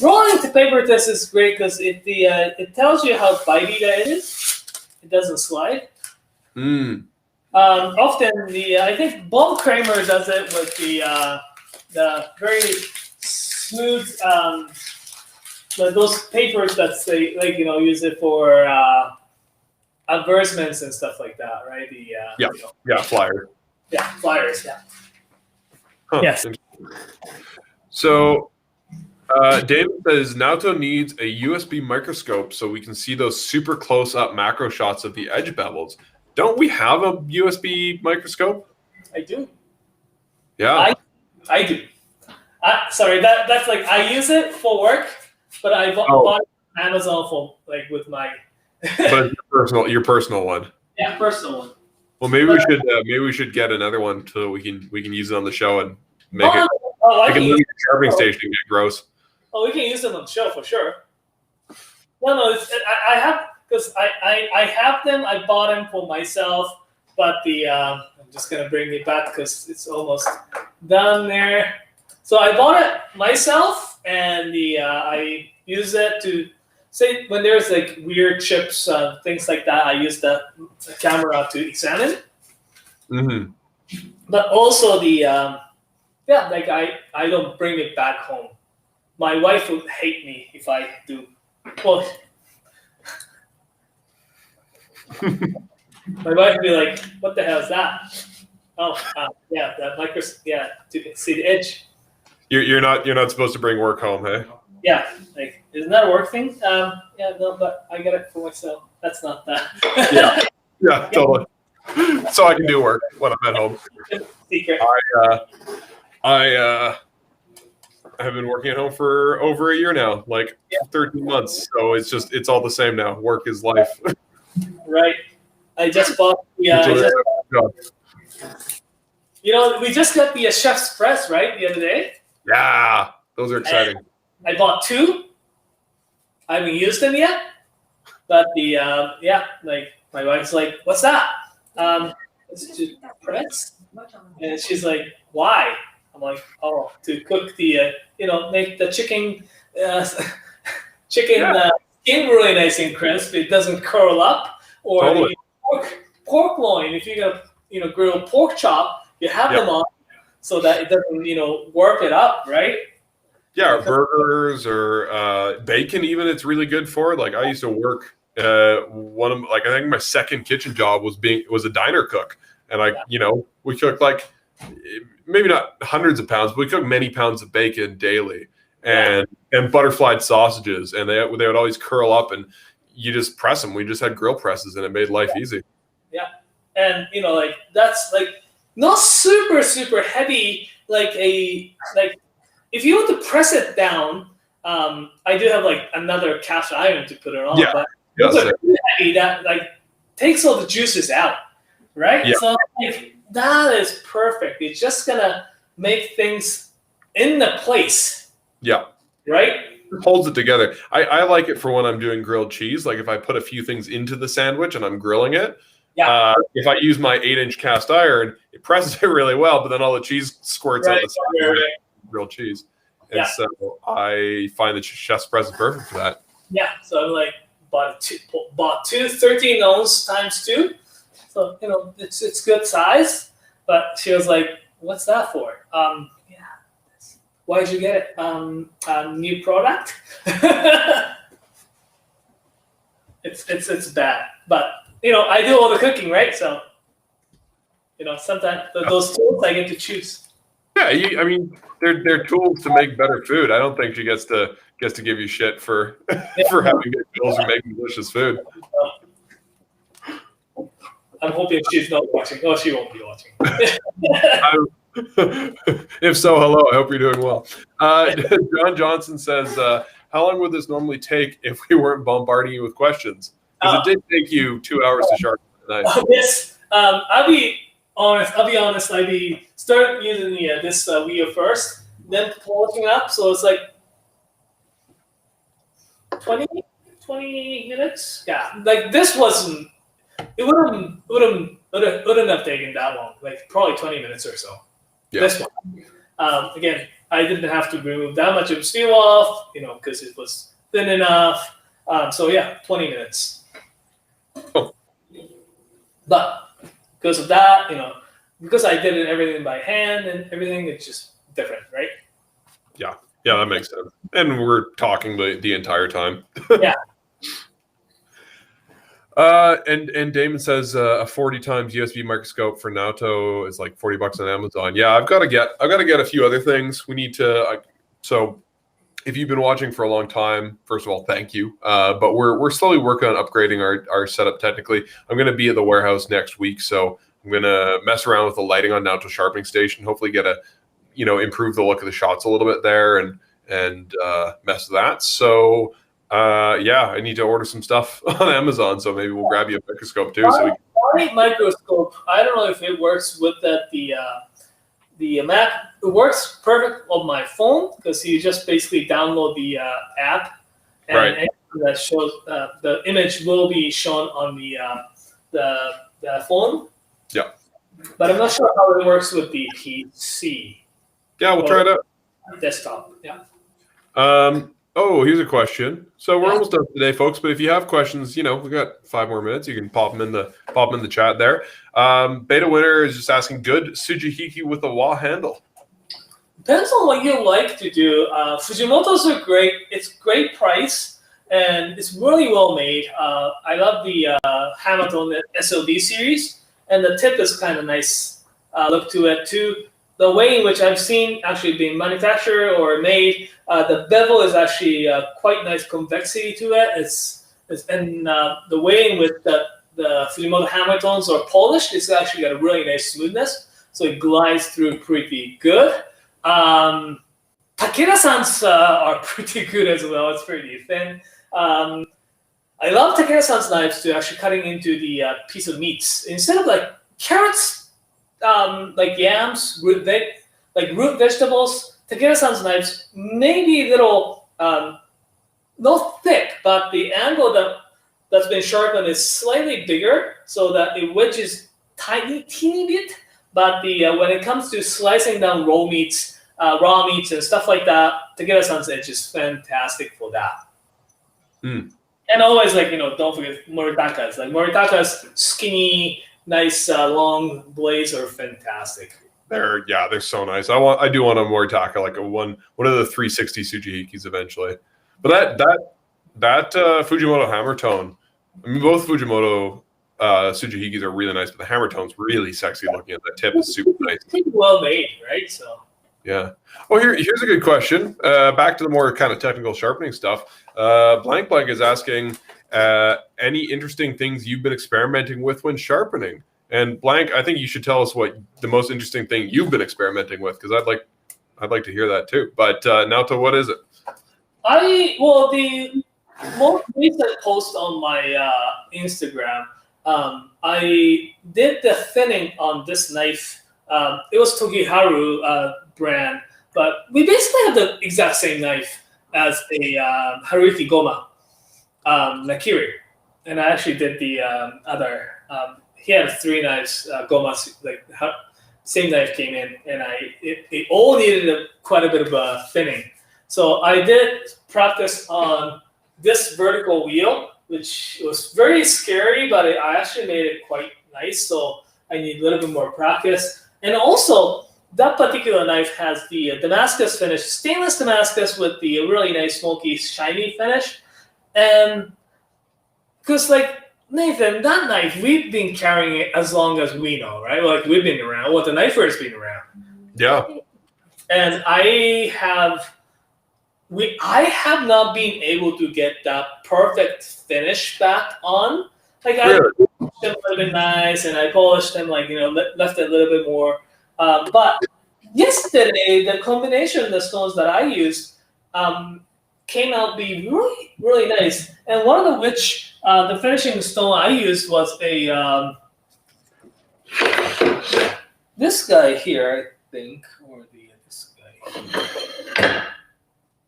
Rolling the paper test is great because it tells you how bitey that is. It doesn't slide. Often I think Bob Kramer does it with the very smooth those papers that they use it for advertisements and stuff like that, right? Flyer. Yeah, flyers. Yeah. Huh. Yes. So, David says Naoto needs a USB microscope so we can see those super close-up macro shots of the edge bevels. Don't we have a USB microscope? I do. Yeah. I do. Sorry, that's like I use it for work, but I bought it on Amazon for with my. But your personal one. Yeah, personal one. Well, maybe we should get another one so we can use it on the show and make it. I can use the sharpening station and get gross. Oh, we can use them on the show for sure. No, I have because I have them. I bought them for myself, but I'm just gonna bring it back because it's almost done there. So I bought it myself, and I use it to say when there's like weird chips, things like that. I use the camera to examine. Mm-hmm. But also I don't bring it back home. My wife would hate me if I do. Well, my wife would be like, "What the hell is that?" Oh, the microscope. Yeah, to see the edge. You're not supposed to bring work home, hey? Yeah, isn't that a work thing? No, but I get it for myself. That's not that. yeah, totally. So I can do work when I'm at home. Secret. I have been working at home for over a year now, 13 months. So it's all the same now. Work is life. Right. I just bought we just got the chef's press, right, the other day. Yeah, those are exciting. And I bought 2. I haven't used them yet, but my wife's like, "What's that?" It's to press, and she's like, "Why?" I'm like, "Oh, to cook the make the chicken skin really nice and crisp. It doesn't curl up, or totally. pork loin. If you're gonna grill pork chop, you have them on so that it doesn't warp it up, right?" Yeah, or burgers or bacon even it's really good for. Like I used to work I think my second kitchen job was a diner cook. And we cooked maybe not hundreds of pounds, but we cooked many pounds of bacon daily and butterflied sausages. And they would always curl up and you just press them. We just had grill presses and it made life easy. Yeah. And that's not super, super heavy, if you want to press it down, I do have another cast iron to put it on. Yeah. But those are really heavy that takes all the juices out, right? Yeah. So that is perfect. It's just gonna make things in the place. Yeah. Right? It holds it together. I like it for when I'm doing grilled cheese. Like if I put a few things into the sandwich and I'm grilling it. Yeah. If I use my 8-inch cast iron, it presses it really well, but then all the cheese squirts out the side. Right. Grilled cheese. And so I find the chef's press is perfect for that. Yeah. So I'm bought 2 13-ounce times 2. So it's good size. But she was like, "What's that for?" Why did you get it? New product. It's bad. But I do all the cooking, right? So sometimes those tools I get to choose. Yeah, they're tools to make better food. I don't think she gets to give you shit for for having good tools and making delicious food. I'm hoping she's not watching. Oh, she won't be watching. If so, hello. I hope you're doing well. John Johnson says, "How long would this normally take if we weren't bombarding you with questions? Because it did take you 2 hours to sharpen tonight." Yes, I'll be honest. I start using this wheel first, then polishing up. So it's 20 20 minutes. Yeah, like this wasn't. It wouldn't have taken that long. Like probably 20 minutes or so. Yeah. This one. Again, I didn't have to remove that much of steel off, because it was thin enough. So yeah, 20 minutes. Oh. But because of that, because I did everything by hand and everything, it's just different, right? Yeah, that makes sense. And we're talking the entire time. Yeah. And Damon says a 40 times USB microscope for Naoto is like $40 on Amazon. Yeah, I've got to get a few other things. We need to. So, if you've been watching for a long time, first of all, thank you. But we're slowly working on upgrading our setup. Technically, I'm going to be at the warehouse next week, so I'm going to mess around with the lighting on Naoto sharpening station. Hopefully, get improve the look of the shots a little bit there and mess with that. So. Yeah, I need to order some stuff on Amazon, so maybe we'll grab you a microscope too. My microscope, I don't know if it works with the Mac. It works perfect on my phone because you just basically download the app, and Right. that shows the image will be shown on the phone. Yeah, but I'm not sure how it works with the PC. Yeah, we'll try it out. Desktop, yeah. Oh, here's a question. So we're almost done today, folks. But if you have questions, we got 5 more minutes. You can pop them in the chat there. Beta Winner is just asking, good Tsujihiki with a wah handle. Depends on what you like to do. Fujimoto's are great. It's great price and it's really well made. I love the Hamilton SLD series, and the tip is kind of nice look to it too. The way in which I've seen actually being manufactured or made, the bevel is actually quite nice convexity to it. And the way in which the Fujimoto Hamiltons are polished, it's actually got a really nice smoothness, so it glides through pretty good. Takeda-san's are pretty good as well. It's pretty thin. I love Takeda-san's knives to actually cutting into the piece of meats instead of like carrots. Like yams, root vegetables. Takeda-san's knives may be a little not thick, but the angle that's been sharpened is slightly bigger, so that it wedges teeny bit. But when it comes to slicing down raw meats and stuff like that, Takeda-san's edge is fantastic for that. Mm. And always don't forget Moritaka's. Like Moritaka's skinny, nice long blades are fantastic. They're so nice. I do want a Moritaka, like one of the 360 Tsujihikis eventually. But that Fujimoto hammer tone, I mean, both Fujimoto Tsujihikis are really nice, but the hammer tone's really sexy looking. And the tip is super nice. Pretty well made, right? So. Yeah. Oh, here's a good question. Back to the more kind of technical sharpening stuff. Blank is asking, any interesting things you've been experimenting with when sharpening? And Blank, I think you should tell us what the most interesting thing you've been experimenting with, because I'd like to hear that too. But Naoto, what is it? The most recent post on my Instagram, I did the thinning on this knife. It was Tokiharu brand, but we basically have the exact same knife as a Haruki Goma Nakiri, and I actually did the other. He had 3 knives, Gomas, same knife came in, and it all needed quite a bit of thinning. So I did practice on this vertical wheel, which was very scary, but I actually made it quite nice. So I need a little bit more practice. And also, that particular knife has the Damascus finish, stainless Damascus with the really nice smoky, shiny finish. And because Nathan, that knife, we've been carrying it as long as we know, right? Like we've been around. Well, the Knifewear's been around. Yeah. And I have not been able to get that perfect finish back on. Like I polished them a little bit nice, and I polished them left it a little bit more. But yesterday, the combination of the stones that I used came out be really, really nice. And one of which the finishing stone I used was this guy here, I think, or this guy.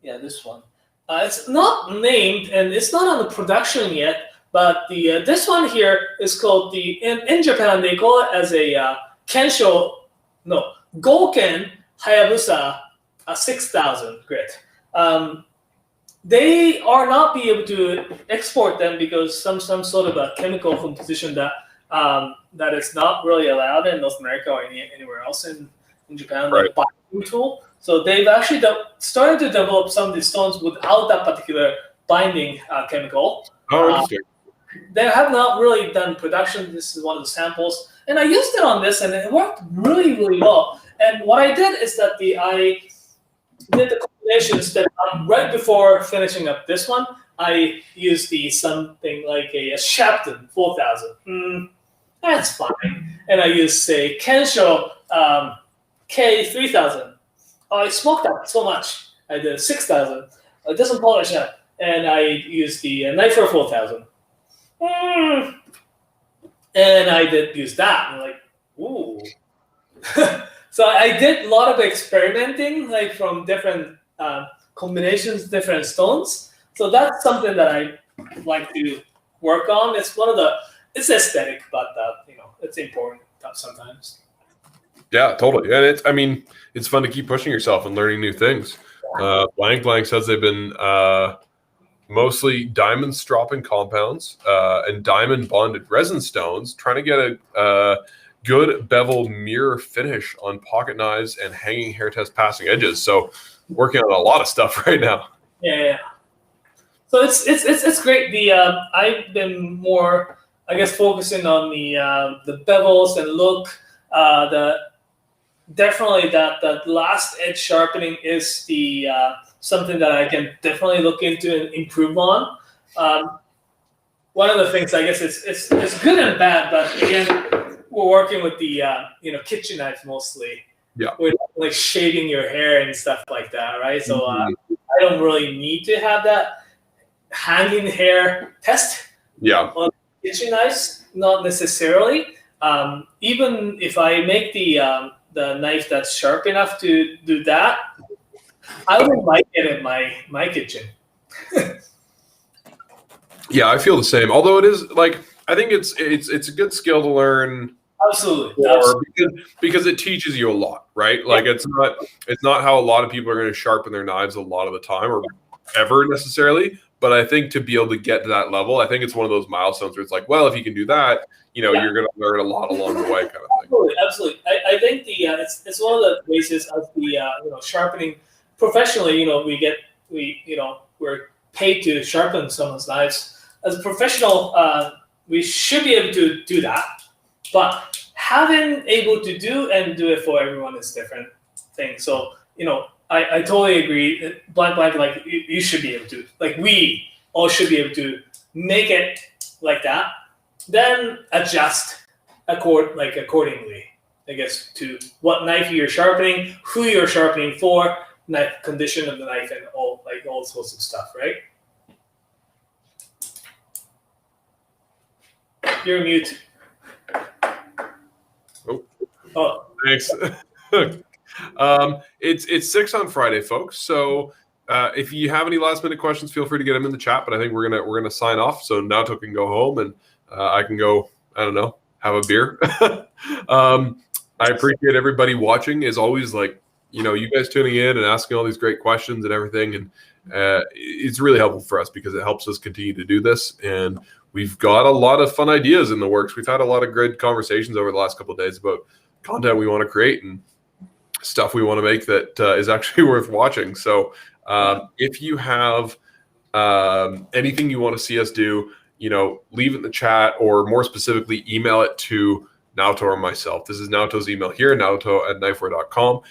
Yeah, this one. It's not named and it's not on the production yet, but the this one here is called in Japan they call it as a Goken Hayabusa 6000 grit. They are not be able to export them because some sort of a chemical composition that that is not really allowed in North America or anywhere else in Japan, like binding tool. So they've actually started to develop some of these stones without that particular binding chemical. Oh, interesting. They have not really done production. This is one of the samples, and I used it on this, and it worked really, really well. And what I did is that I did the combinations that right before finishing up this one, I used something like a Sharpen 4000. That's fine. And I used, say, Kensho K3000. I smoked that so much. I did 6000. It doesn't polish that. And I used the Knifewear 4000. And I did use that. I'm like, ooh. So I did a lot of experimenting, like from different combinations, different stones. So that's something that I like to work on. It's aesthetic, but it's important sometimes. Yeah, totally. And it's fun to keep pushing yourself and learning new things. Blank says they've been mostly diamond stropping compounds and diamond bonded resin stones, trying to get a good bevel mirror finish on pocket knives and hanging hair test passing edges. So working on a lot of stuff right now. Yeah. So it's great. I've been more, I guess, focusing on the bevels and look. Definitely that last edge sharpening is something that I can definitely look into and improve on. One of the things, I guess, it's good and bad, but again, we're working with the kitchen knives mostly. Yeah. With like shaving your hair and stuff like that, right? So I don't really need to have that hanging hair test. Yeah. On kitchen knives, not necessarily. Even if I make the knife that's sharp enough to do that, I would like it in my kitchen. Yeah, I feel the same. Although it is I think it's a good skill to learn. Absolutely. Because it teaches you a lot, right? Like it's not how a lot of people are going to sharpen their knives a lot of the time or ever necessarily. But I think to be able to get to that level, I think it's one of those milestones where it's like, well, if you can do that, you're going to learn a lot along the way, kind of thing. Absolutely. I think it's one of the bases of the sharpening professionally. We're paid to sharpen someone's knives. As a professional, we should be able to do that. But having able to do it for everyone is different thing. So, I totally agree. Blank, like you should be able to, like we all should be able to make it like that. Then adjust accordingly, I guess, to what knife you're sharpening, who you're sharpening for, knife condition of the knife, and all sorts of stuff, right? You're mute. Oh, thanks. It's 6 on Friday, folks. So if you have any last minute questions, feel free to get them in the chat. But I think we're gonna sign off. So Naoto can go home and I can go. I don't know, have a beer. I appreciate everybody watching. As always, you guys tuning in and asking all these great questions and everything, and it's really helpful for us because it helps us continue to do this. And we've got a lot of fun ideas in the works. We've had a lot of good conversations over the last couple of days about content we want to create and stuff we want to make that is actually worth watching. So if you have anything you want to see us do, leave it in the chat, or more specifically, email it to Naoto or myself. This is Naoto's email here, naoto@knifewear.com.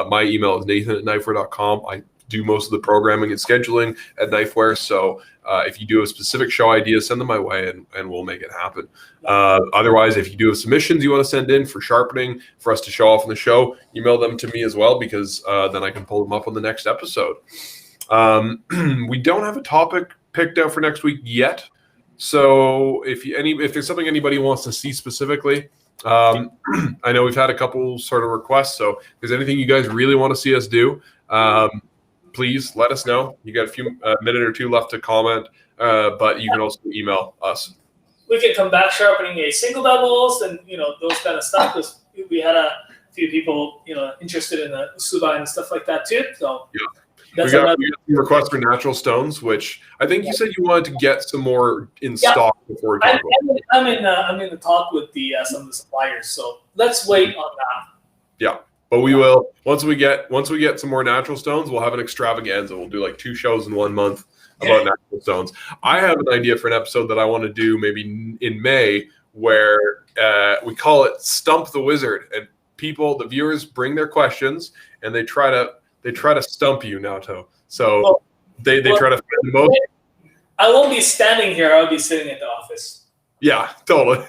My email is nathan@knifewear.com. I do most of the programming and scheduling at Knifewear. So if you do have specific show ideas, send them my way and we'll make it happen. Otherwise, if you do have submissions you want to send in for sharpening for us to show off on the show, email them to me as well, because then I can pull them up on the next episode. We don't have a topic picked out for next week yet. So if there's something anybody wants to see specifically, I know we've had a couple sort of requests. So if there's anything you guys really want to see us do, please let us know. You got a few minute or two left to comment, but you can also email us. We can come back sharpening a single bevels and those kind of stuff, because we had a few people interested in the Usuba and stuff like that too. So yeah. We got some requests for natural stones, which I think you said you wanted to get some more in stock before we talk about it. I'm in the talk with some of the suppliers, so let's wait on that. Yeah, but we will once we get some more natural stones, we'll have an extravaganza. We'll do like 2 shows in 1 month about natural stones. I have an idea for an episode that I want to do maybe in May, where we call it Stump the Wizard, and the viewers bring their questions and they try to stump you, Naoto. So they try to find the most. I won't be standing here. I'll be sitting at the office. Yeah, totally.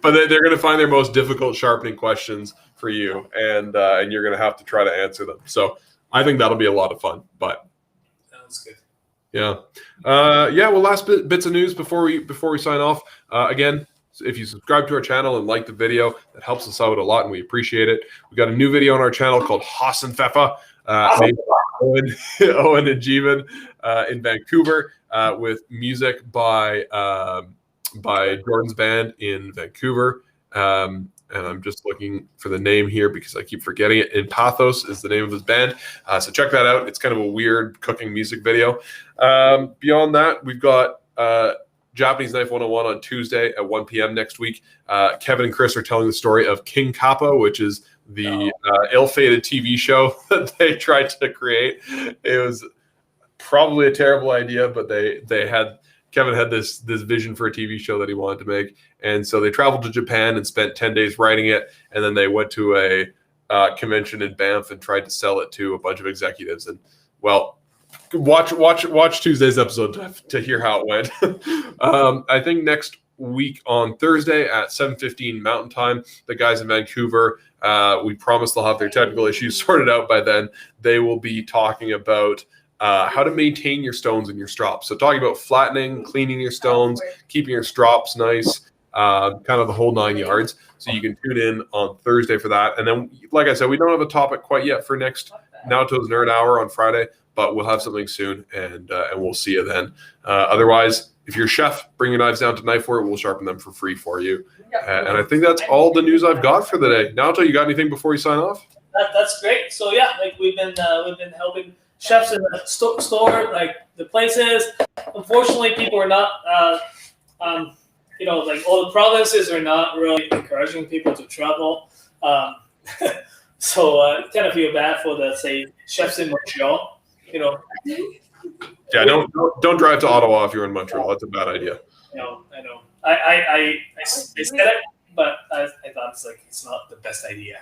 But they're going to find their most difficult sharpening questions for you, and you're going to have to try to answer them. So I think that'll be a lot of fun. But sounds good. Yeah, Well, last bits of news before we sign off. Again, if you subscribe to our channel and like the video, that helps us out a lot, and we appreciate it. We got a new video on our channel called Haas and Fefa. Owen and Jeevan in Vancouver with music by Jordan's band in Vancouver. And I'm just looking for the name here because I keep forgetting it. In Pathos is the name of his band. So check that out. It's kind of a weird cooking music video. Beyond that, we've got Japanese Knife 101 on Tuesday at 1 p.m. next week. Kevin and Chris are telling the story of King Kappa, which is the ill-fated TV show that they tried to create. It was probably a terrible idea, but Kevin had this vision for a TV show that he wanted to make, and so they traveled to Japan and spent 10 days writing it, and then they went to a convention in Banff and tried to sell it to a bunch of executives. And well, watch Tuesday's episode to hear how it went. I think next week on Thursday at 7:15 Mountain Time, the guys in Vancouver, we promise they'll have their technical issues sorted out by then. They will be talking about how to maintain your stones and your strops. So talking about flattening, cleaning your stones, keeping your strops nice, kind of the whole 9 yards. So you can tune in on Thursday for that. And then, like I said, we don't have a topic quite yet for next Naoto's Nerd Hour on Friday, but we'll have something soon, and we'll see you then. Otherwise, if you're a chef, bring your knives down to Knifewear. We'll sharpen them for free for you. And I think that's all the news I've got for the day. Naoto, you got anything before you sign off? That's great. So yeah, like we've been helping chefs in the store, like the places. Unfortunately, people are not, like all the provinces are not really encouraging people to travel. So kind of feel bad for the chefs in Montreal. Yeah, don't drive to Ottawa if you're in Montreal. That's a bad idea. I know. I said it, but I thought it's not the best idea.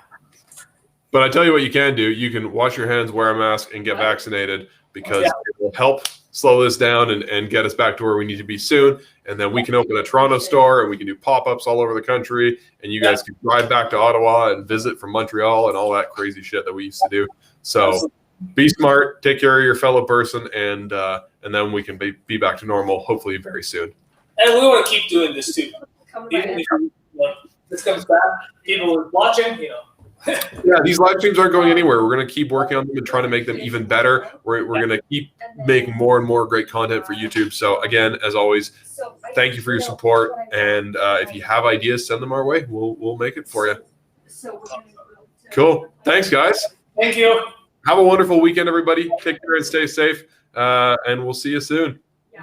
But I tell you what you can do. You can wash your hands, wear a mask, and get vaccinated, because it will help slow this down and get us back to where we need to be soon. And then we can open a Toronto store, and we can do pop-ups all over the country. And you guys can drive back to Ottawa and visit from Montreal and all that crazy shit that we used to do. So be smart, take care of your fellow person, and then we can be back to normal, hopefully very soon. And we want to keep doing this too. Even if this comes back, people are watching, Yeah, these live streams aren't going anywhere. We're going to keep working on them and trying to make them even better. We're going to keep making more and more great content for YouTube. So again, as always, thank you for your support. And if you have ideas, send them our way. We'll make it for you. Cool. Thanks, guys. Thank you. Have a wonderful weekend, everybody. Take care and stay safe. And we'll see you soon.